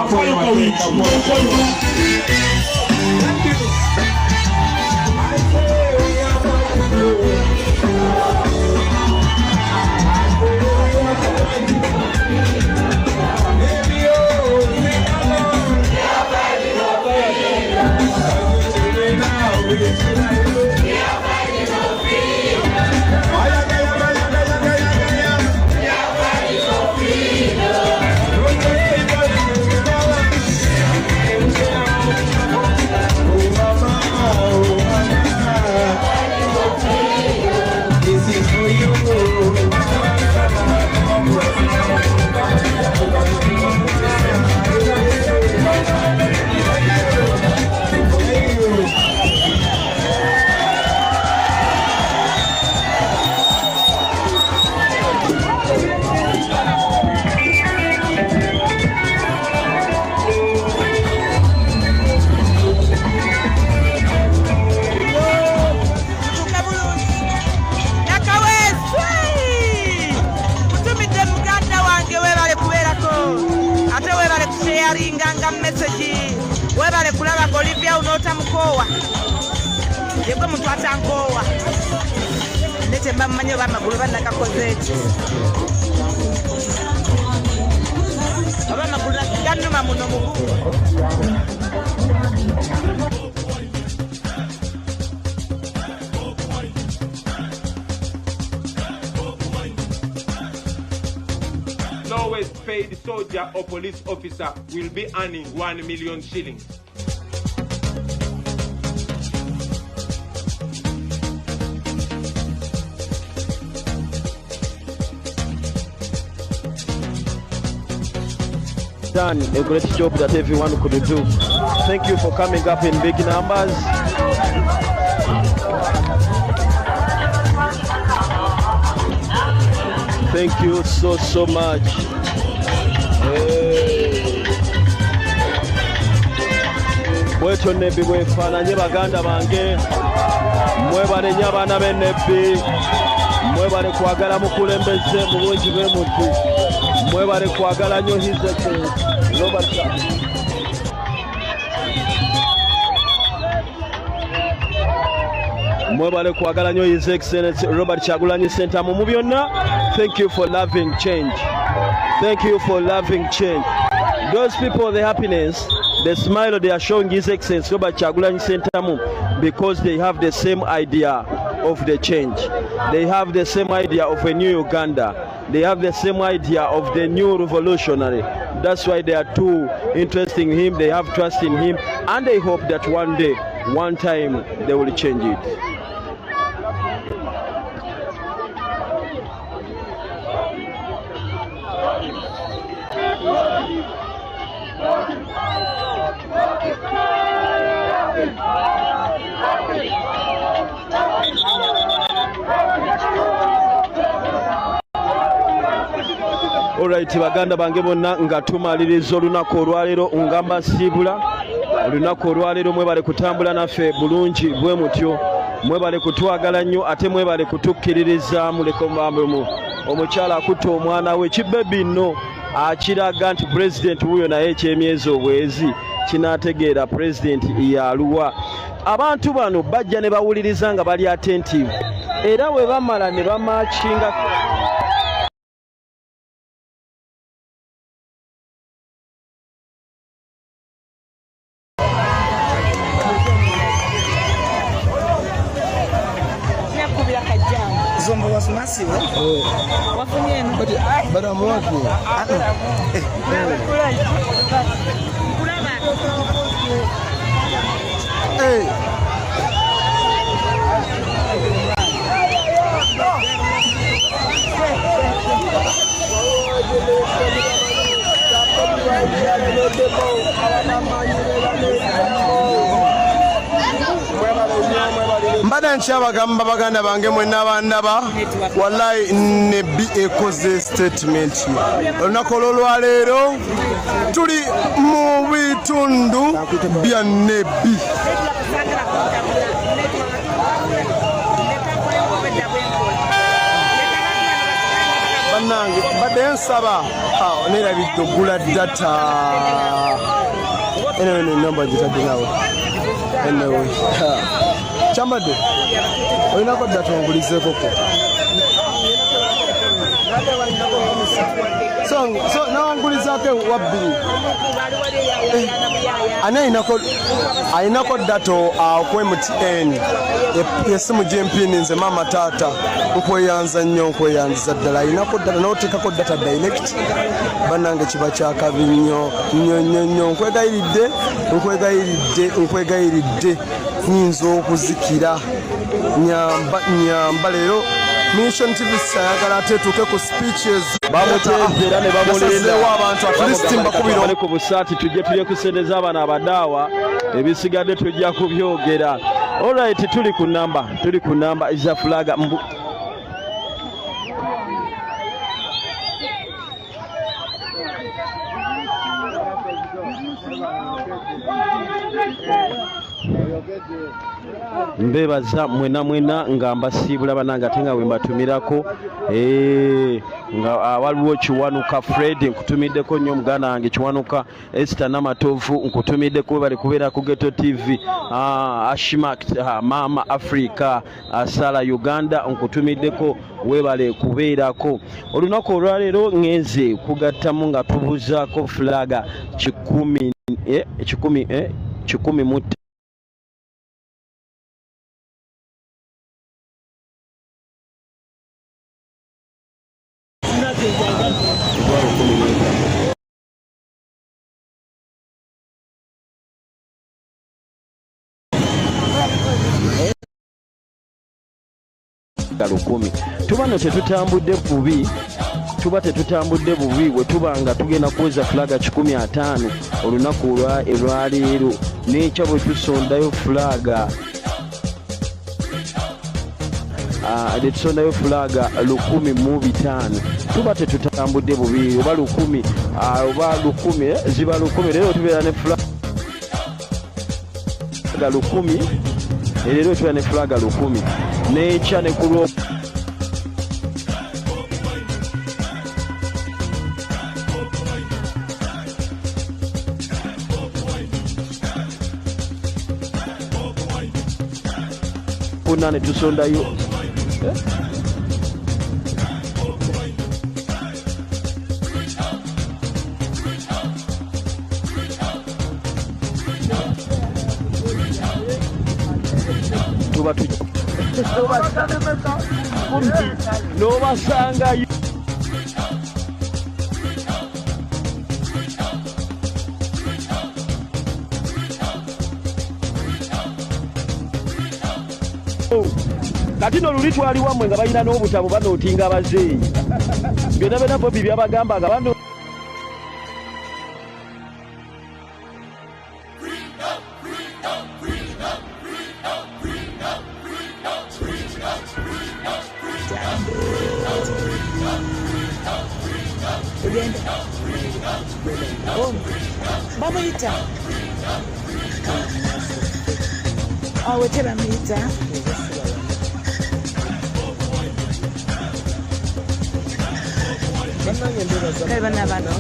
bamuyita mukoowa yegwe mutwata nkoowa nete bamumanyi oba amagulu banakakoze eki oba amagulu ganuma muno mugugu. Lowest paid soldier or police officer will be earning 1 million shillings. Done a great job that everyone could do. Thank you for coming up in big numbers. Thank you so much. Bwetyo NEBBI bwefaananye baganda bange, mwebale nnyo abaana b'e NEBBI, mwebale kwagala mukulembeze mu bungi bw'emuti, mwebale kwagala nnyo His Excellency Robert mwebale kwagala nnyo His Excellency Robert Kyagulanyi Center mu byonna. Thank you for loving change. Thank you for loving change. Those people, the happiness, the smile they are showing His Excellency Robert Kyagulanyi Center because they have the same idea of the change. They have the same idea of a new Uganda. They have the same idea of the new revolutionary. That's why they are too interested in him. They have trust in him, and they hope that one day, one time, they will change it. Alright, baganda bange bonna nga tumaliriza olunaku olwaleero ngamba siibula olunaku olwaleero mwebale kutambula naffe bulungi bwe mutyo, mwebale kutwagala nnyo ate mwebale kutukkiririza muleka omukyala akutta omwana we kibbebi nno akiraga nti pulezidenti wuyo naye ekyemyezi obwezi kinaategeera pulezidenti yaluwa. Abantu bano bajja ne bawuliriza nga bali attentive era bwe bamala ne bamakinga Zombo was massive. But I'm working. Hey. Mbada nkyabagamba baganda bange mwenna bandaba wallahi NEBBI ekoze statement olunaku olwaleero tuli mu bitundu bya NEBBI bannange badde nsaba nerabidde ogula data eno namba gitadde nawe anyway Chambade, olinako data ongulizeeko ko. So nawangulizaako wabbiri. Ani ayinako data okwe MTN yesimu gyempini nze maama taata nkweyanza nnyo nkweyanziza ddala ayinako data n'oteekako data direct bannange kiba kyakabi nnyo nkwegayiridde nyinza okuzikira nyamba leero Mission TV sayagala atetuuke ku speeches bamutezera ne bamulinda abantu atulistimba kubiro ku busaati tujje tulye kusendeza abana abadaawa ebisigadde tujja kubyogera. Alright, tuli ku namba is a flag mbebaza mwena nga mbasiibula banange ate nga bwe mbatumirako nga waliwo Kiwanuka Fred nkutumiddeko nnyo muganda wange Kiwanuka Esther Namatovu nkutumiddeko we bali kubeera ku Ghetto TV Ashimak Mama Africa Sala Uganda nkutumiddeko we bali kubeerako olunaku olwaleero ngenze kugattamu nga tubuzaako flaga 10 mu tubano tetutambudde bubi bwe tuba nga tugenda kuweza flaga 15 olunaku olwaleero nekya bwe tusondayo flaga tusondayo flaga 105 tuba tetutambudde bubi oba 10 oba 10 ziba 10 leero tubeera ne flaga 10 leero tubeera ne flaga 10 nekya ne kulwo ne tusondayo tuba nobasangayo kati no luli twali wamwe nga balina n'obutabo banootinga abazeeyi byonna BOBI byabagamba nga bano bamuyita wetebamuyita kale bana bano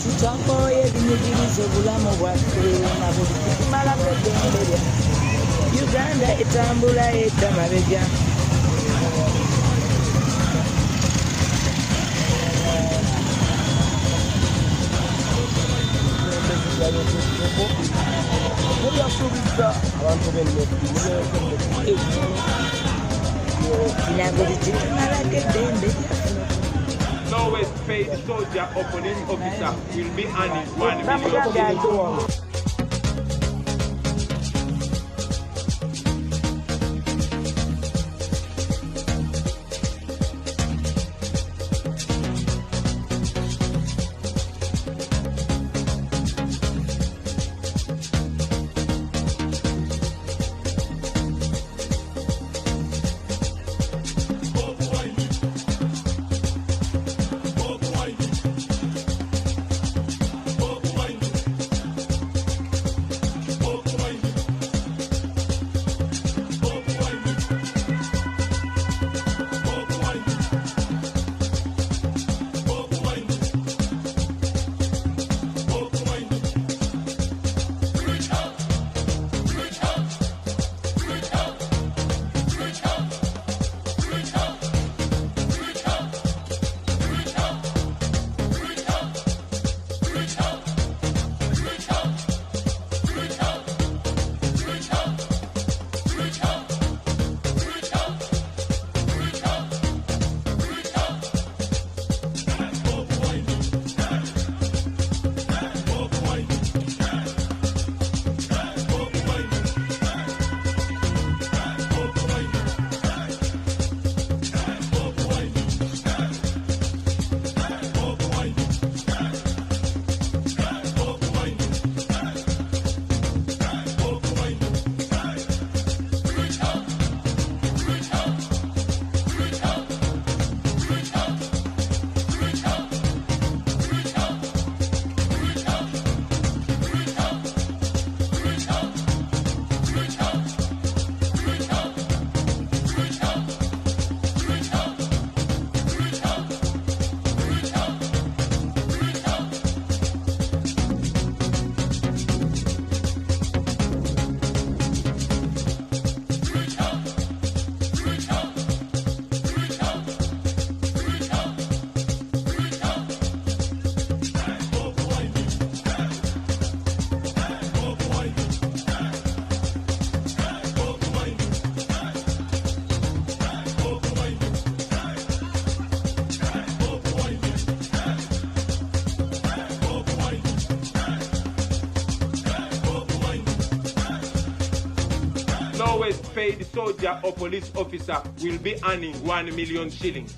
titwakoye ebinyigiriza obulamu bwaffe na buli tumalako eddembe lya Uganda etambula edda mabega Lowest paid soldier or police officer will be earning 1 million. lowest paid soldier or police officer will be earning 1 million shillings.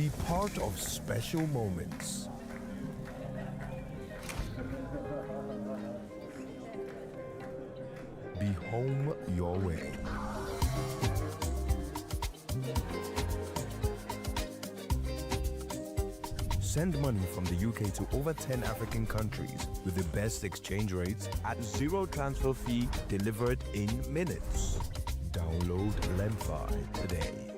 Be part of special moments. Be home your way. Send money from the UK to over 10 African countries with the best exchange rates at zero transfer fee, delivered in minutes. Download Lemfi today.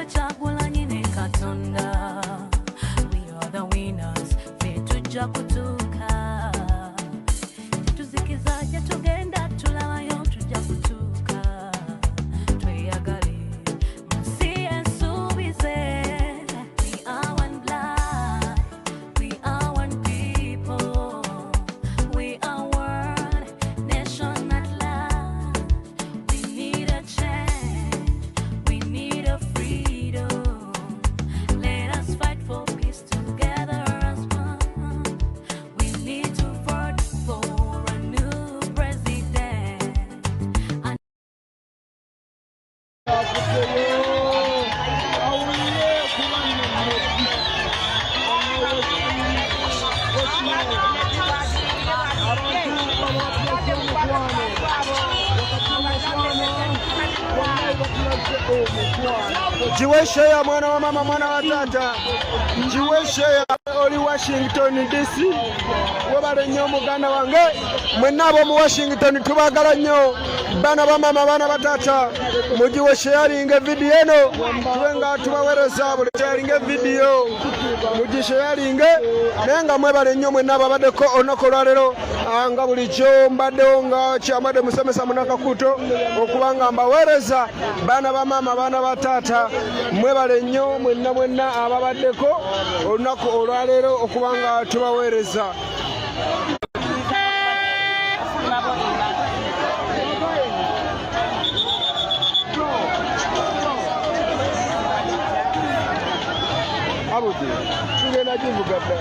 Kyagulanyi ne Katonda. We are the winners, fe tujja kutuuka. Tuzikiza Jiwesheya mwana wa mama mwana wa tata jiwesheya oli Washington DC wabale nnyo muganda wange mwenna ab'omu Washington tubagala nnyo bana ba mama bana ba tata mujiwesheyalinga video eno tube nga tubawereza buli sharinga video mugisheyalinge naye nga mwebale nnyo mwenna ababaddeko olunaku olwaleero nga bulijjo mbaddewo nga kyamwadde musomesa munakakuto okubanga mbawereza bana ba mama bana ba tata mwebale nnyo mwenna ababaddeko olunaku olwaleero okubanga tubaweereza. Abudi tugenda kivuga dda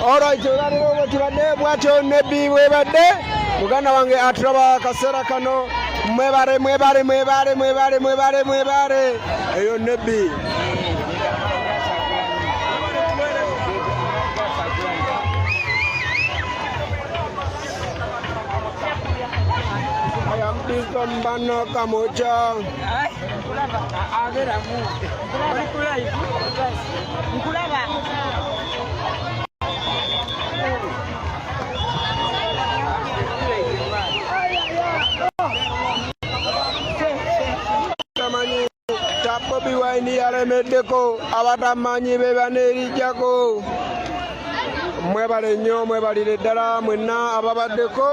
Alright, olwaleero tubadde bwatyo NEBBI webadde muganda wange atulaba akaseera kano mwebale eyo NEBBI. Mbano kamoja BOBI wine yalemeddeko abatamanyi beba nerijjako mwebale nnyo mwebalire ddala mwenna ababaddeko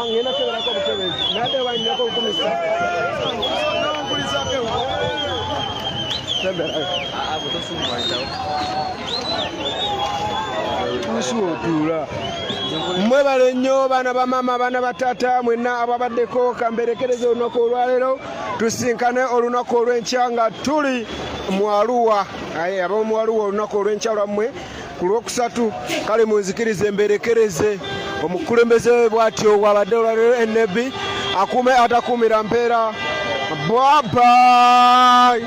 ngena kebera ko butebezi nade wanyina ko kumisa no ngulisa ke sebera abuto sumwaita usuotula mwebale nnyo bana ba mama bana batata mwenna ababaddeko kamberekereza olunaku olwaleero tusinkane olunaku olw'enkya nga tuli mu Arua ab'omu Arua olunaku olw'enkya lwammwe ku lwokusatu kale munzikirize mberekereze omukulembeze bwatyo bwabadde olwaleero NEBBI akume atakuumira mpeera. Bye-bye.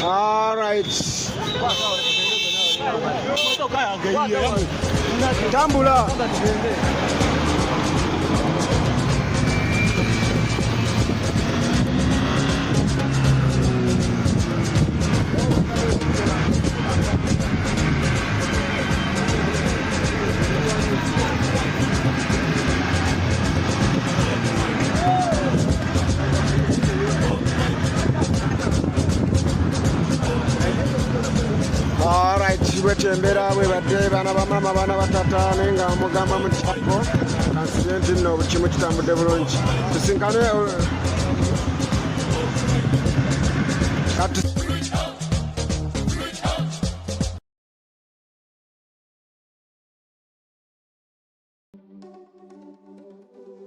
All right. Tambula. Bwetembera bwebadde baana ba mama baana batata naye nga mugamba mu kitabo kansibe nti nno kimu kitambudde bulungi tusinkane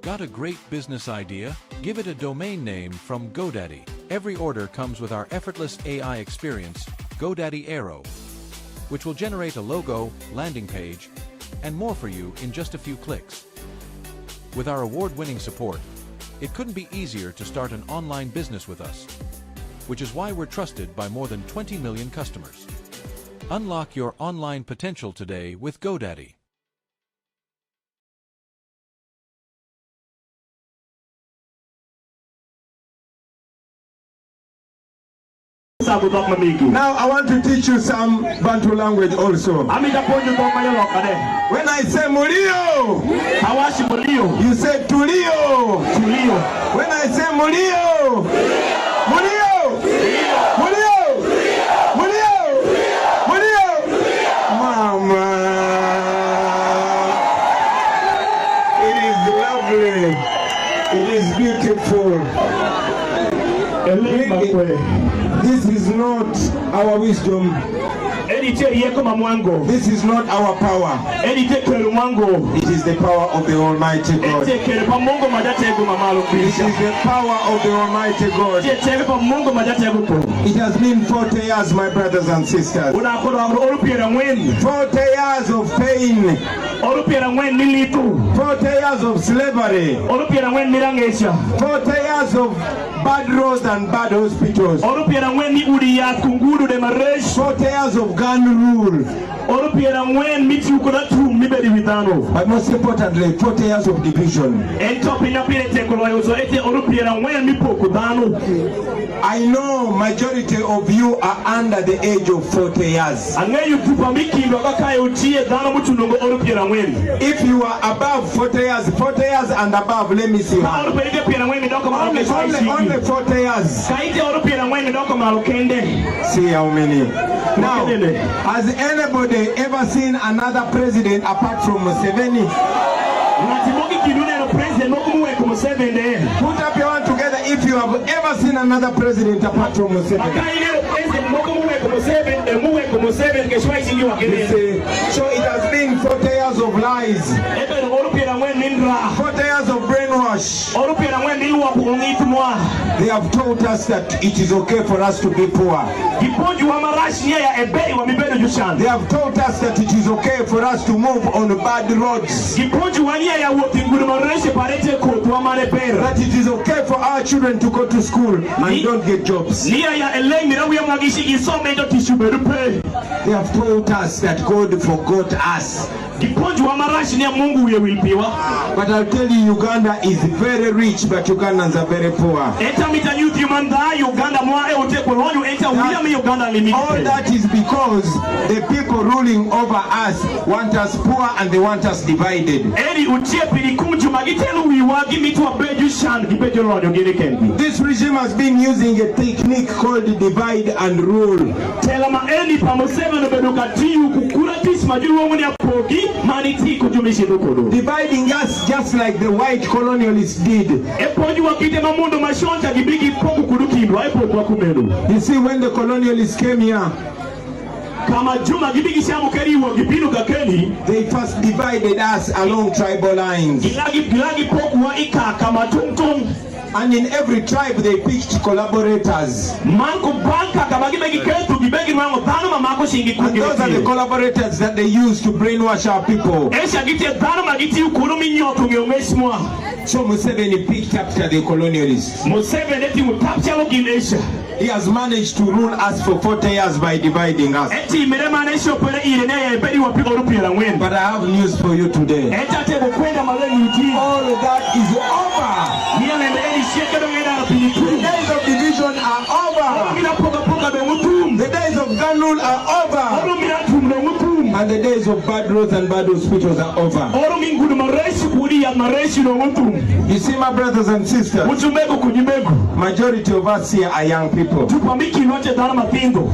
Got a great business idea? Give it a domain name from GoDaddy. Every order comes with our effortless AI experience, GoDaddy Aero, which will generate a logo, landing page, and more for you in just a few clicks. With our award-winning support, it couldn't be easier to start an online business with us, which is why we're trusted by more than 20 million customers. Unlock your online potential today with GoDaddy. Now I want to teach you some Bantu language also. When I say Mulio, you say Tulio. When I say Mulio, Mulio, Mulio, Mulio, Mulio, Mama. It is lovely. It is beautiful. This is not our wisdom. This is not our power. It is the power of the Almighty God. This is the power of the Almighty God. It has been 40 years, my brothers and sisters. 40 years of pain. 40 years of slavery. 40 years of bad roads and bad hospitals. 40 years of gun rule. But most importantly, 40 years of division. I know majority of you are under the age of 40 years. If you are above 40 years and above, let me see. Only 40 years. See how many. Now, has anybody ever seen another president apart from Museveni? Put up your hand together if you have ever seen another president apart from Museveni. So it has been 40 years of lies, 40 years of brainwash. They have told us that it is okay for us to be poor. They have told us that it is okay for us to move on bad roads. That it is okay for our children to go to school and don't get jobs. They have told us that God forgot us. But I'll tell you, Uganda is very rich, but Ugandans are very poor. All that is because the people ruling over us want us poor and they want us divided. This regime has been using a technique called divide and rule. Dividing us just like the white colonialists did. You see, when the colonialists came here, they first divided us along tribal lines. And in every tribe they picked collaborators. And those are the collaborators that they use to brainwash our people. So Museveni picked after the colonialists. He has managed to rule us for 40 years by dividing us. But I have news for you today. All of that is over. The days of division are over. The days of gun rule are over. And the days of bad roads and bad hospitals are over. You see, my brothers and sisters, majority of us here are young people.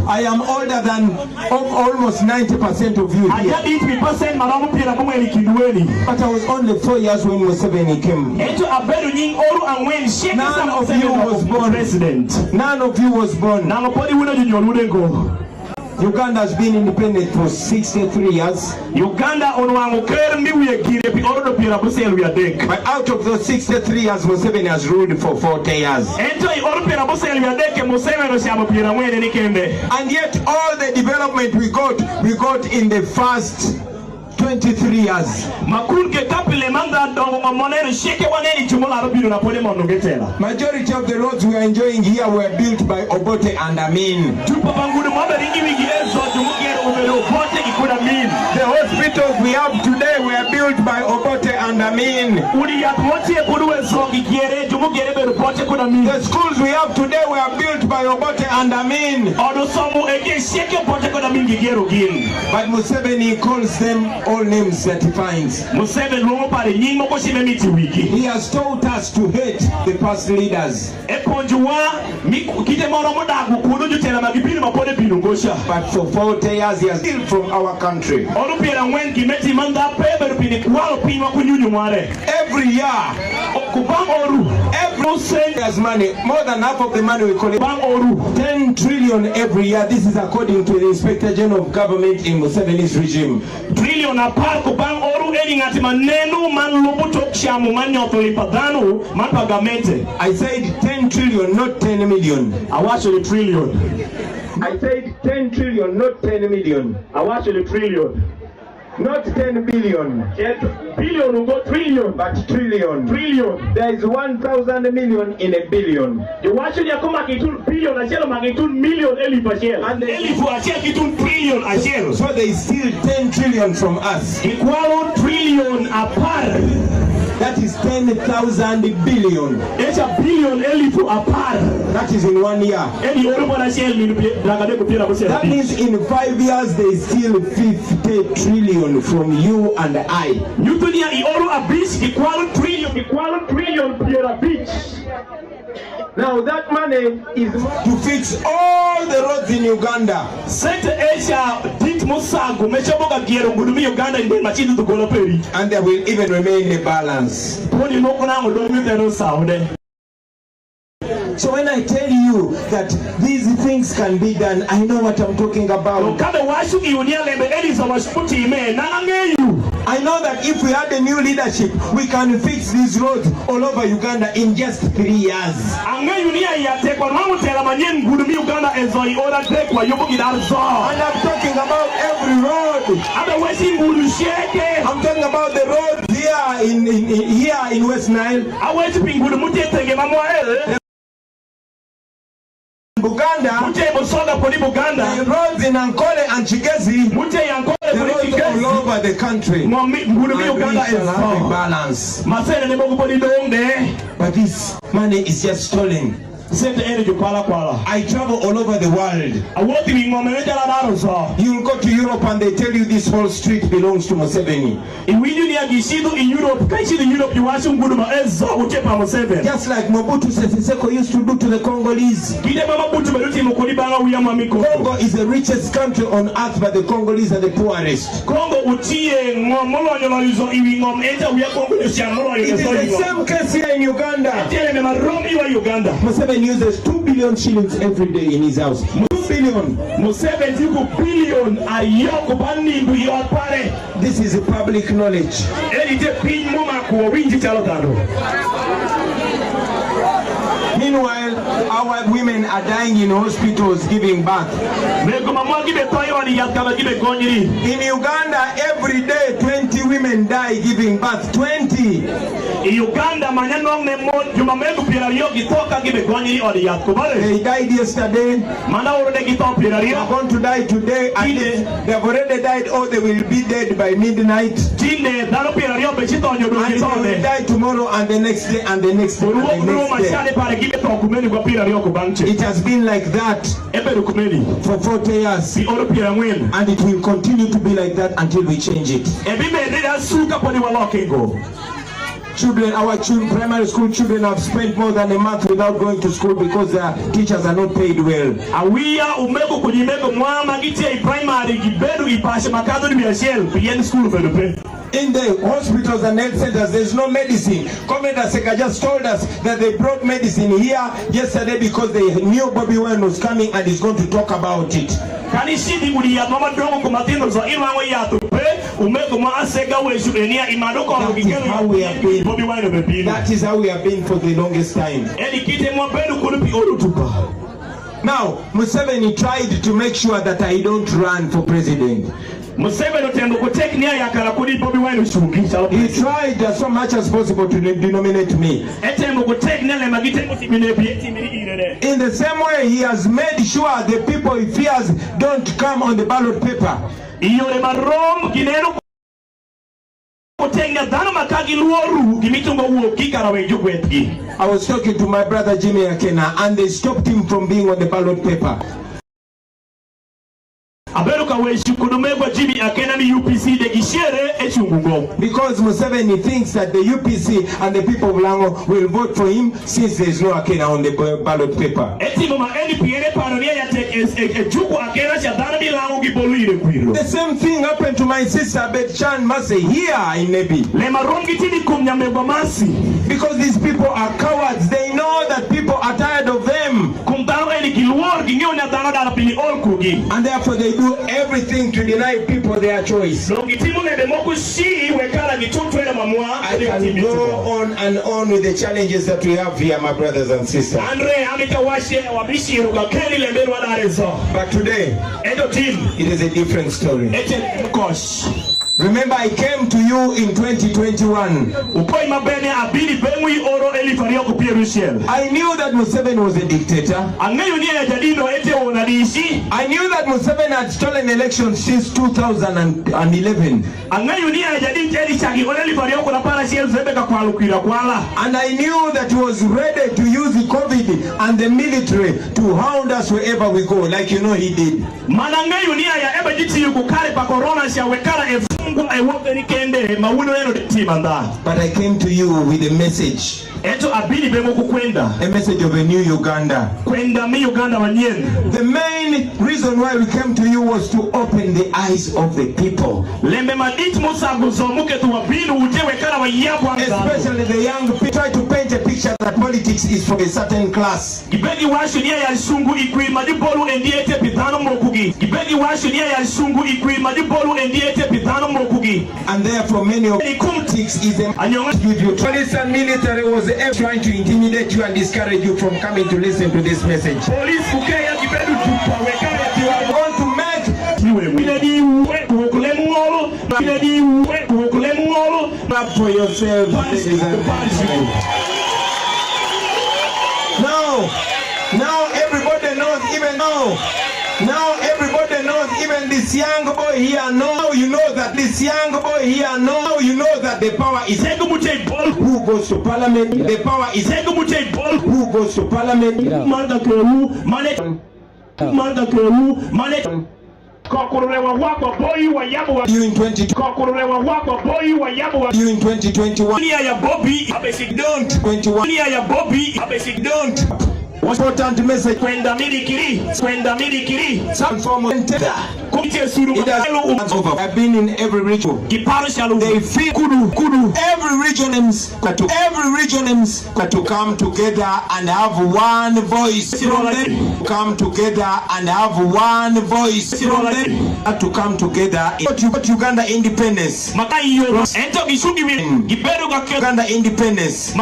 I am older than almost 90% of you here. But I was only 4 years when Museveni came. None of you was born. None of you was born. Uganda has been independent for 63 years. But out of those 63 years, Museveni has ruled for 40 years. And yet all the development we got in the first 23 years. Majority of the roads we are enjoying here were built by Obote and Amin. The hospitals we have today were built by Obote and Amin. The schools we have today were built by Obote and Amin. But Museveni calls them all names that he finds. He has taught us to hate the past leaders. But for 40 years he has steal from our country. Every year, every cent has money. More than half of the money we collect. 10 trillion every year. This is according to the Inspector General of Government in Museveni's regime. Trillion apart kubang oru eni ngati manenu man lubuto kshamu manyoto lipadanu mapagamente. I said 10 trillion, not 10 million. I watch the trillion. I said 10 trillion, not 10 million. I watch the trillion. Not 10 billion. Billion will go trillion. But trillion. Trillion. There is 1,000 million in a billion. You watch it, you come back into billion, I shall make it million, and trillion. So they steal 10 trillion from us. Equal trillion apart. That is 10,000 billion. It's a billion apart. That is in 1 year. That means in 5 years they steal 50 trillion from you and I. Now that money is to fix all the roads in Uganda. And there will even remain a balance. So when I tell you that these things can be done, I know what I'm talking about. I know that if we had a new leadership, we can fix these roads all over Uganda in just 3 years. And I'm talking about every road. I'm talking about the roads here in West Nile. Buganda, the roads in Ankole and Chigezi, the roads all over the country. And we shall have a balance. But this money is just stolen. I travel all over the world. You'll go to Europe and they tell you this whole street belongs to Museveni. Just like Mobutu Sese Seko used to do to the Congolese. Congo is the richest country on earth, but the Congolese are the poorest. It is the same case here in Uganda. Museveni uses 2 billion shillings every day in his house. 2 billion. This is public knowledge. Meanwhile, our women are dying in hospitals giving birth. In Uganda, every day 20 women die giving birth. 20. In Uganda, they died yesterday. They are going to die today. And they have already died, or they will be dead by midnight. And they will die tomorrow and the next day and the next day and the next day. It has been like that for 40 years, and it will continue to be like that until we change it. Children, our primary school children have spent more than a month without going to school because their teachers are not paid well. In the hospitals and health centers, there's no medicine. Commander Seka just told us that they brought medicine here yesterday because they knew Bobi Wine was coming and is going to talk about it. That is how we have been for the longest time. Now, Museveni tried to make sure that I don't run for president. He tried so much as possible to denominate me. In the same way, he has made sure the people he fears don't come on the ballot paper. I was talking to my brother Jimmy Akena, and they stopped him from being on the ballot paper. Because Museveni thinks that the UPC and the people of Lango will vote for him since there is no Akena on the ballot paper. The same thing happened to my sister Betchan Massey here in NEBBI. Because these people are cowards. They know that people are tired of them. And therefore they do everything to deny people their choice. I can go on and on with the challenges that we have here, my brothers and sisters. But today, it is a different story. Remember, I came to you in 2021. I knew that Museveni was a dictator. I knew that Museveni had stolen elections since 2011. And I knew that he was ready to use the COVID and the military to hound us wherever we go, like you know he did. But I came to you with a message. A message of a new Uganda. The main reason why we came to you was to open the eyes of the people. Especially the young people. Try to paint a picture that politics is for a certain class. And therefore many of politics is a police and military was trying to intimidate you and discourage you from coming to listen to this message. Police want to make up for yourself. Now everybody knows, even now. Now everybody knows, even this young boy here know, you know that this young boy here know, you know that the power is who goes to parliament. The power is who goes to parliament. You in 2021. Don't. What's important message? Kwenda milikiri. Some form of I've been in every region. They feel kudu. Every region to come together and have one voice. Come together and have one voice. To come together. What Uganda independence? Uganda independence.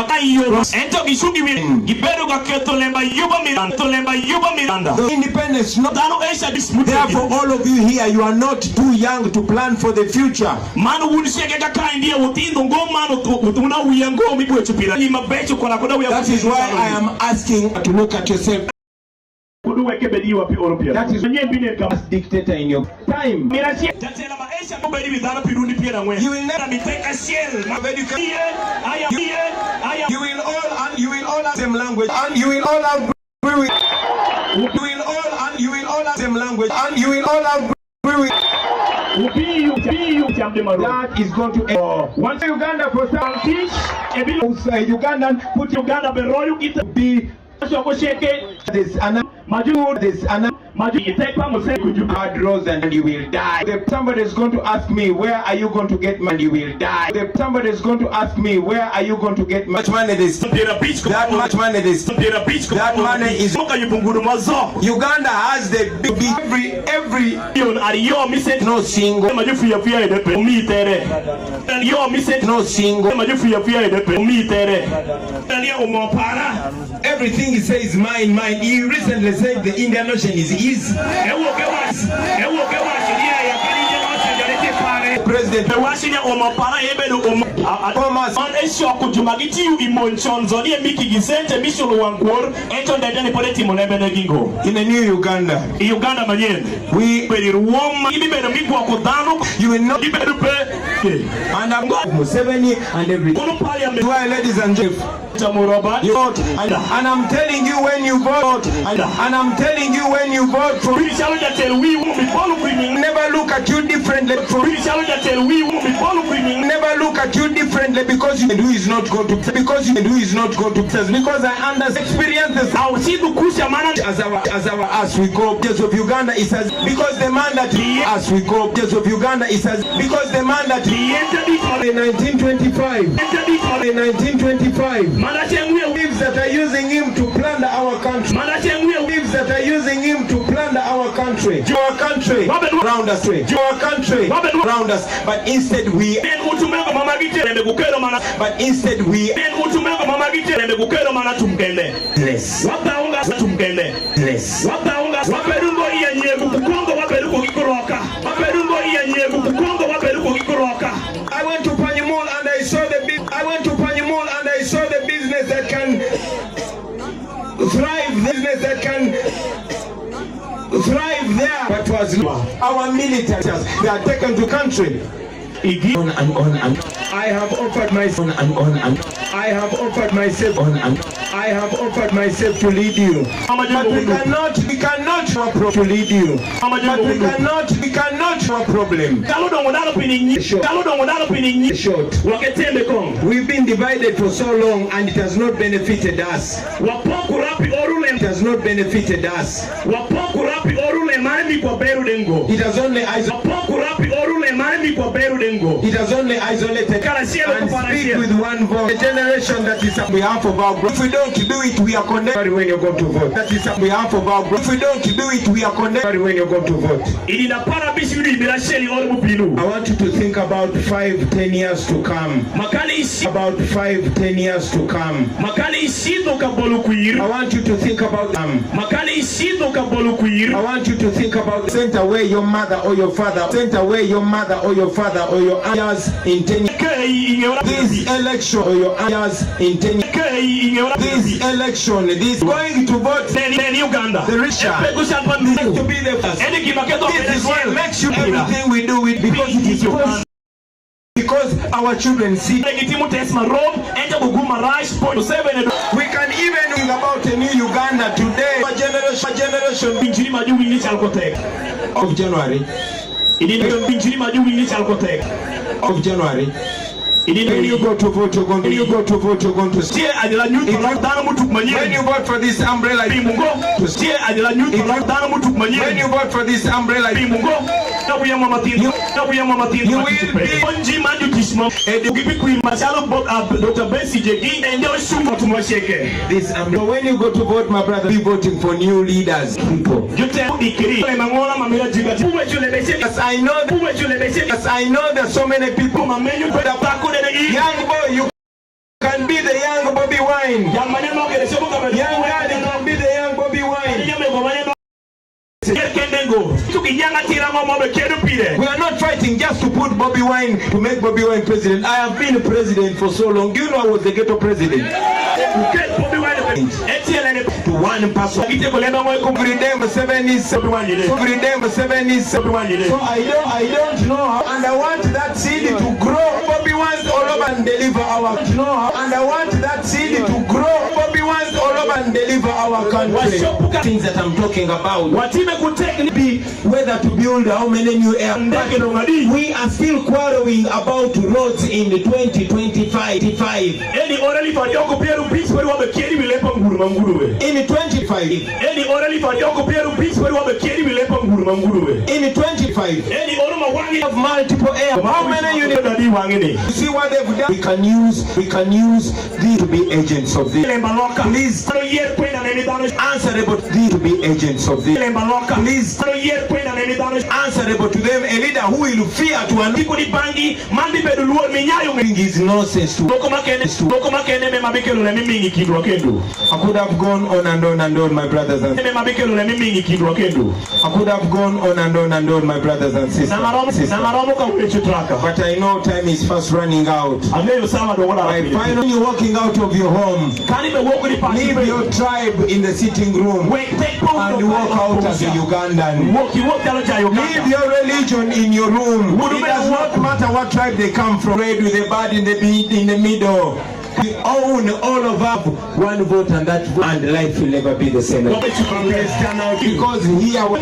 The independence, therefore all of you here, you are not too young to plan for the future. That is why I am asking to look at yourself. That is when you have been a dictator in your time. You will never take a shell. You will all have the same language, and you will all agree with. You will all have the same language, and you will all agree with. That is going to end. Once Uganda for some teach, Ugandan put Uganda below you get be. This you take hard roads and you will die. If somebody is going to ask me, where are you going to get money? You will die. If somebody is going to ask me, where are you going to get much money? That much money is Uganda has the big every no single everything he says mine. He recently said the Indian Ocean is his. president. The Washington Omapara Ebedo Thomas and Eshoko Jumagiti Imonchonzo, the Mpigi District, Mission Wangor, Eton Dani Politi Monebenegingo. In the new Uganda. Uganda Mayen. We very warm, you better be Wakodano, you will not be better pay. And I'm going Museveni and everything. Ladies and gentlemen. And I'm telling you when you vote, and I'm telling you when you vote for never look at you differently. Never look at you differently because you do is not go to because you do is not go to because I understand experiences. I'll see the as our as we go of Uganda is as because the man that as we go of Uganda is as because the man that in 1925 in 1925 lives that are using him to plunder our country. Lives that are using him to plunder our country. Our country around us. Our country around us. But instead we I went to Panyamol and I saw the business that can thrive, business that can thrive there. But was our military, they are taken to country. On and on and I have offered myself on and on and I have offered myself on and I have offered myself to lead you. But we cannot to lead you. But we cannot show a problem. Short. We've been divided for so long and it has not benefited us. It has not benefited us. It has only It has only isolated and speak with one voice. A generation that is on behalf of our growth. If we don't do it, we are condemned when you go to vote. That is on behalf of our growth. If we don't do it, we are condemned when you go to vote. I want you to think about 5-10 years to come. About 5-10 years to come. I want you to think about them. I want you to think about sent away your mother or your father. Sent away your mother or your father or your years in 10 years. This election or your years in 10 years. This election, this going to vote in Uganda. The richer to be the first. This is what makes you everything we do it because it is your because our children see. We can even think about a new Uganda today. A generation of January. Of January. When you go to vote, you're going to see. When you vote for this umbrella, when you vote for this umbrella, you will this umbrella. When you go to vote, my brother, be voting for new leaders, people. Yes, I know that so many people. Young boy, you can be the young Bobby Wine. Young man, you can be the young Bobby Wine. We are not fighting just to put Bobby Wine, to make Bobby Wine president. I have been a president for so long. You know I was the ghetto president. To one person. So I don't know how, and I want that seed to grow. Bobby wants all over and deliver our and I want that seed to grow. Bobby wants all over and deliver our country. Things that I'm talking about. What even could take be whether to build how many new airports. We are still quarreling about roads in the 2025. In 25. In 25. Of multiple air. How many you need? See what they've done? We can use these to be agents of this. Please answerable to these to be agents of this. Please answerable to them, a leader who will fear to his nonsense to. I could have gone on and on and on, my brothers and sisters. I could have gone on and on and on, my brothers and sisters. But I know time is fast running out. I finally walking out of your home. Leave your tribe in the sitting room and walk out as a Ugandan. Leave your religion in your room. It does not matter what tribe they come from. Red with a bird in the middle. We own all of us one vote, and that vote and life will never be the same. Because here we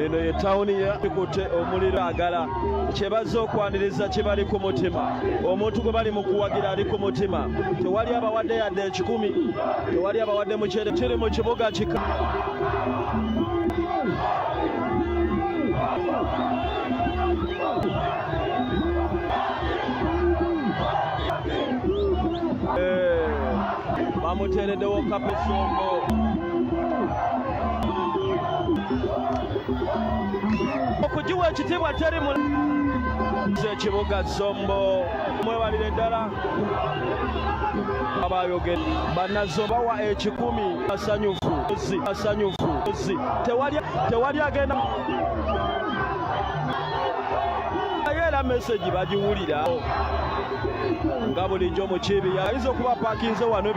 eno ye tawuni yakute omuliro agala kyebaze okwaniriza kibali ku mutima omuntu gwe bali mu kuwagira ali ku mutima tewali abawadde yadde 10 tewali abawadde mukyere kiri mu kibuga kika bamuteereddewo kapesombo okujiwa ekitiibwa teri mu ekibuga Zombo mwebalire ddala abayogera bannazombo bawa 10 basanyufu tewali agenda era meseji bagiwulira nga bulijjo mu kibi ayinza okuba paakinze wano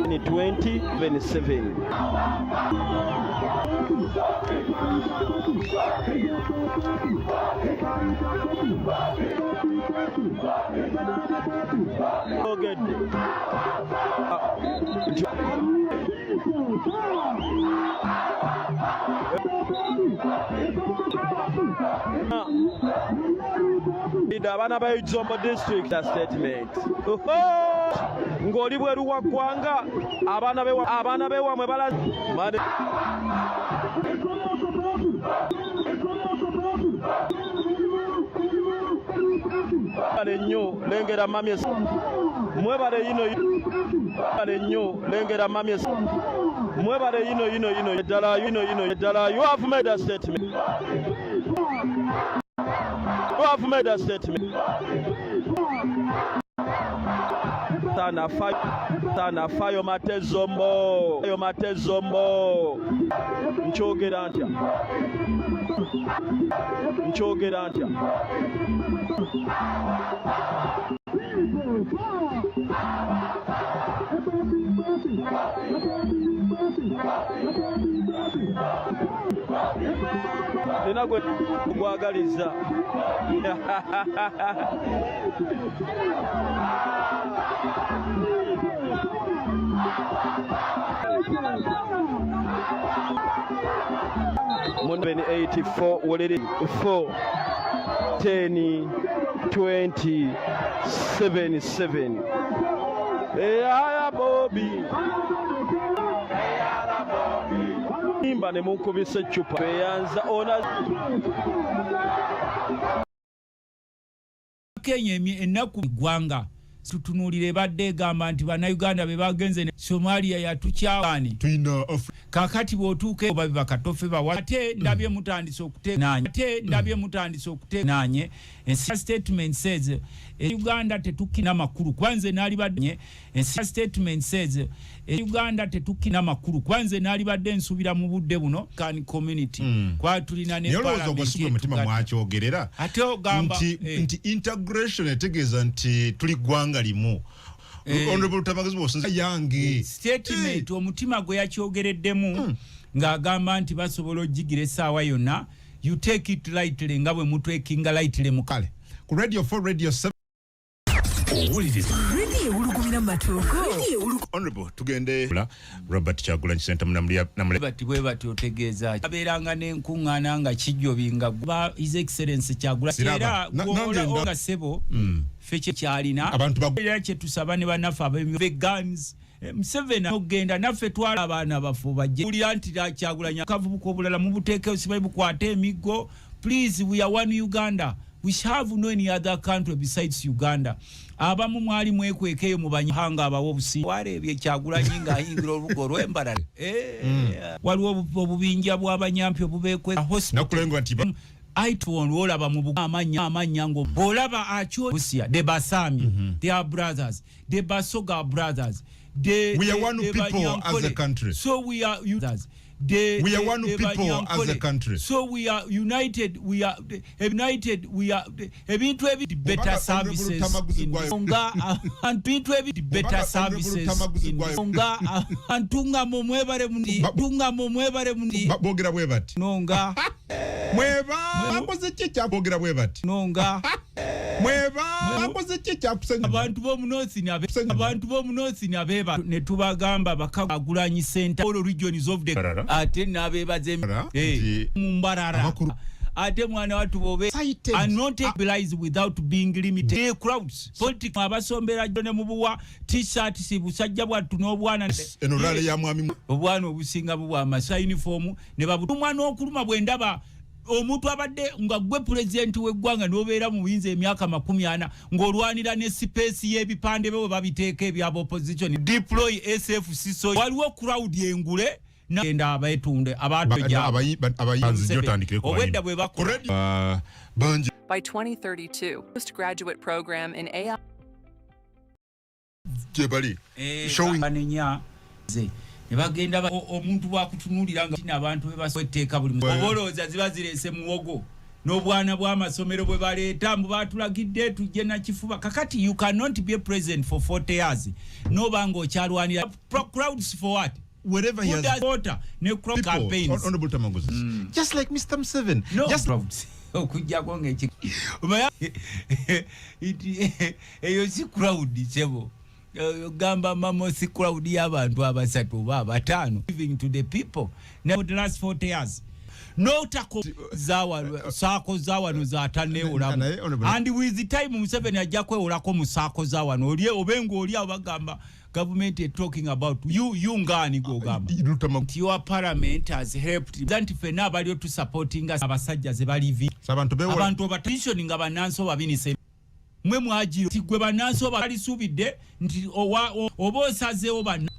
ni 2027 ogedde abaana ba Gomba District statement ng'oli bweru wa ggwanga abaana b'ewamwe balazimade nnyo lengera mamye mwebale yino nnyo lengera mamye mwebale yino ddala you have made a statement. You have made a statement. Tana fayo mate zombo nchogera ntya nina gwe gwagaliza Mubende 84 wolere 4 10 20 77 eya BOBI imba ne munkubisa ecupa eyanza ona Kenya ennaku gwanga tutunulire badde gamba nti bannayuganda be bagenze ne Somalia yatukyawani tuyina kakati bw'otuuke babi bakatofe bawa ate ndabye mutandise okutenanye statement says Uganda tetukina makulu kwanze nali badde statement says Uganda tetukina makulu kwanze nali badde nsubira mu budde buno kan community kwa tulina ne parliament mutima mwakyogerera ate ogamba nti integration etegeeza nti tuli gwanga limu honorable Tamagazi Bosa yange statement omutima gwe yakyogereddemu ng'agamba nti basobola ogigira essaawa yonna you take it lightly nga bwe mutwekinga lightly mukale ku radio 4 radio 7 Radio ulugumira matoko. Honorable tugende Robert Kyagulanyi Center namuli bati bwe bati otegeeza aberanga n'enkuŋŋaana nga kijjobinga ba His Excellency Kyagulanyi era nga sebo feche kyalina abantu bagera kye tusaba ne banafa ab'emyoyo guns Museveni ogenda naffe twala abaana bafu bajje kulira nti Kyagulanyi kavubuka obulala mu buteeke sibayi bukwate emigo. Please, we are one Uganda. We have no any other country besides Uganda. Abamu mwali mwekwekeyo mu banyahanga abawo obusi warebye Kyagulanyi nga ayingira olugo lw'embalale waliwo obubinja bw'abanyampi obubeekwe nakulengo nti olaba mu amanya ngo olaba akyo Busia de Basami they are brothers de Basoga brothers we are one people as a country, so we are brothers. We are one people as a country, so we are united. We are united. We are ebintu ebi better services nga antu ebi better services nga antunga mu mwebare mundi bogera bwe bati nonga mweba bakoze chicha bogera bwe bati nonga mweba bakoze chicha kusenya abantu bo munosi ni abeba ne tubagamba Kyagulanyi Center all regions of the ate nabebaze mumbarara ate mwana watu bobe and not stabilize without being limited. The crowds politics abasombera jone mubuwa t-shirt sibusajja bwatu n'obwana enorale ya mwami obwana obusinga buwa amasa uniform ne babutu mwana okuluma bwendaba omuntu abadde nga gwe president w'eggwanga n'obeera mu buyinza emyaka 40 ng'olwanira ne space y'ebipande bwe babiteeka ebya opposition deploy SFC so waliwo crowd yengule na abatunde abatojja abayizi jotandikire ko obwedda bwe bakora by 2032 postgraduate program in AI jebali showing anenya ze nebagenda omuntu bwakutunulira nga tina abantu bebasweteeka buli oboloza ziba zirese muwogo n'obwana bw'amasomero bwe baleeta mbu batulagidde tujje na kifuba kakati you cannot be president for 40 years nobanga okyalwanira crowds for what wherever he has water ne crowd campaigns honorable Tamagazi just like Mr. Museveni no just crowds okujja ko ngeki eyo si crowd sebo gamba mamo si crowd y'abantu abasatu baba batano giving to the people now the last 40 years no tako sako zawano za taneola and with the time Museveni ajja kwewolako mu sako zawano oli obengo oli abagamba government is talking about you ngani go gamba your parliament has helped that fena balio to supporting us abasajja ze balivi abantu batishoni nga bananso babinise mwe mwajiro tigwe bananso bali subide nti obosazewo bana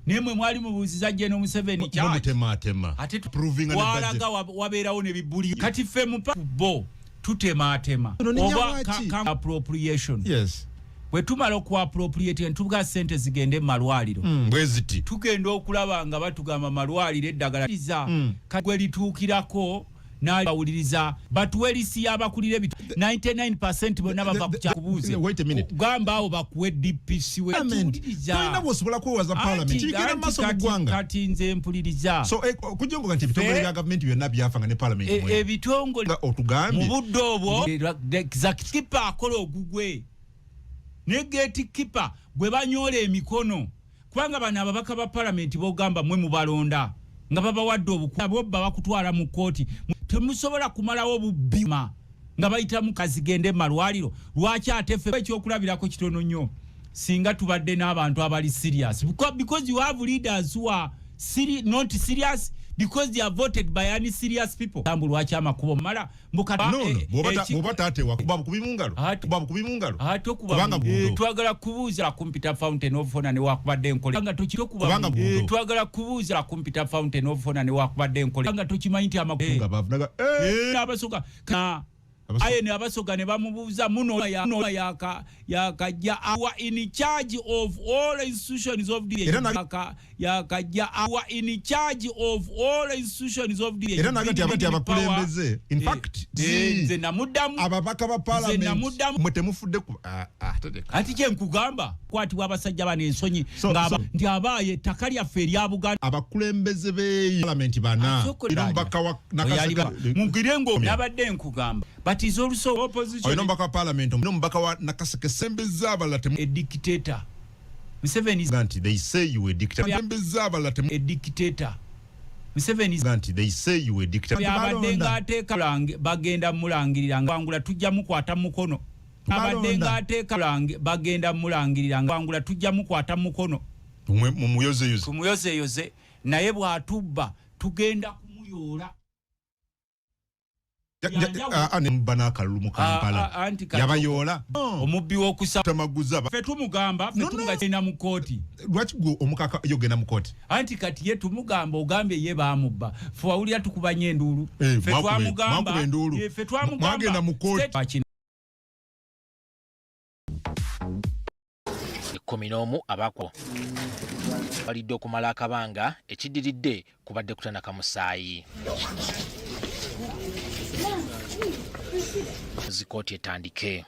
nemwe mwali mubuziza General Museveni charge tema ate proving and walaga wabeerawo ne bibuli kati fe mu bo tutema oba appropriation yes we tumalo ku appropriate ntubuga sente zigende malwaliro bweziti tugenda okulaba nga batugamba malwaliro eddagala liza kagwe litukirako na bawuliriza batuwelisi abakulire bitu 99% bonna bava kubuze wait a minute gamba abo bakuwe DPC we tulina bosobola kwewaza parliament kigenda maso mu ggwanga kati nze mpuliriza so kujongo nti bitongole bya government byonna byafanga ne parliament mwe ebitongole otugambye mu budde obwo exact keeper akola ogugwe ne gatekeeper bwe banyola emikono kubanga bano ababaka ba parliament bogamba mwe mubalonda nga babawadde obukwabo bakutwala mu kooti temusobola kumalawo bubima nga bayita mu kazigende malwaliro lwaki atefe ekyokulabirako kitono nnyo singa tubadde n'abantu abali serious because you have leaders who are not serious because they are voted by any serious people. Tambulwachi amakubo mala mbukata mubatate wakuba kubimungalo kubanga twagala kubuuza kumpita fountain of fona ne wakubadde enkole nga tokiro kubanga twagala kubuuza kumpita fountain of fona ne wakubadde enkole nga tokimanyi nti amakunga bavunaga abasoka aye ne abasoga ne bamubuuza muno yakajja awa in charge of all institutions of the yakajja awa in charge of all institutions of the era nagati abati abakulembeze in fact nze namuddamu ababaka ba parliament mutemufudde ku ati kye nkugamba kwati wabasajja bane ensonyi ngaba ndi abaye takali affe erya Buganda abakulembeze be parliament bana mbaka wa nakasaka mungirengo nabadde nkugamba but is also opposition oyino mbaka parliament no mbaka wa nakasaka sembeza abalate a dictator Museveni is anti they say you a dictator sembeza abalate a dictator Museveni is anti they say you a dictator abadenga ateka bagenda mulangirira ngwangula tujja mukwata mukono abadenga ateka bagenda mulangirira ngwangula tujja mukwata mukono mumuyoze naye bwatubba tugenda kumuyoola bana Kalungu Kampala yabayola omubbi wokusaba maguza fe tumugamba fe tumugatina mu kooti lwaki go omukaka yogena mu kooti anti kati ye tumugamba ogambe ye baamubba fe wawulira tukubanye endulu fe twamugamba fe twamugamba mwagenda mu kooti 11 abako balidde okumala akabanga ekidiridde kubadde kutanaka musaayi zikooti etandike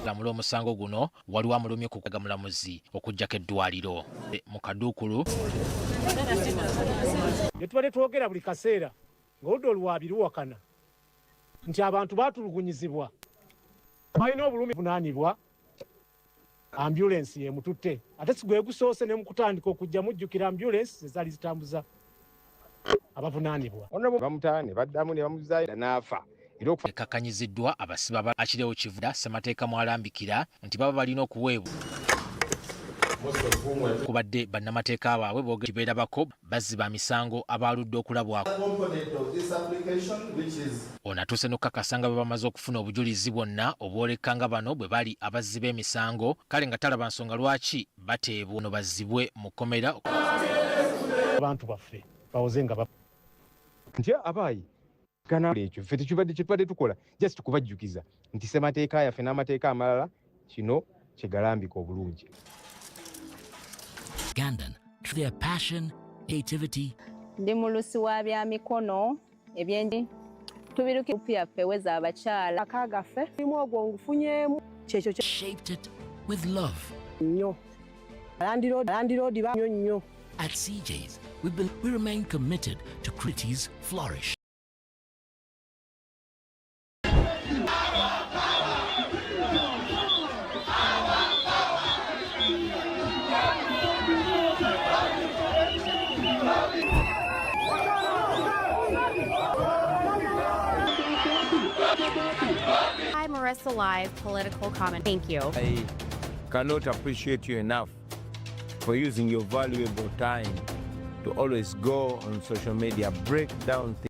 lamula omusango guno waliwo amulumye kukaga mulamuzi okujjako eddwaliro mu kaduukulu netubadde twogera buli kaseera ng'oludda olwabiruwakana nti abantu baatulugunyizibwa balina obulumi bunaanibwa ambulensi yemututte ate sigwe gusoose ne mukutandika okujja mujjukira ambulensi ezaali zitambuza abavunaanibwa bamutaane baddamu ne bamuzaayo n'afa ekakanyiziddwa abasiba akirewo kivuda Ssemateeka mwalambikira nti baba balina okuweebwa kubadde bannamateeka baabwe boogera kibeera bako bazziba misango abaludde okulabwako ono atuuse n'okukakasa nga bwe bamaze okufuna obujulizi bwonna obwoleka nga bano bwe bali abazzi b'emisango kale nga talaba nsonga lwaki bateebwa ono bazzibwe mu kkomera abantu baffe bawoze nga nti abaayi kana ekyo ffe tekibadde tukola just kubajjukiza nti Ssemateeka yaffe n'amateeka amalala kino kyegalambika obulungi Ugandan through their passion, creativity. Ndi mulusi wa bya mikono ebyendi tubiruki upya feweza abakyala akagaffe limu ogwo ngufunyemu kyekyo shaped it with love. Nnyo landiroad ba nnyo. At CJ's, we remain committed to creativity's flourish. Live political comment. Thank you. I cannot appreciate you enough for using your valuable time to always go on social media, break down things.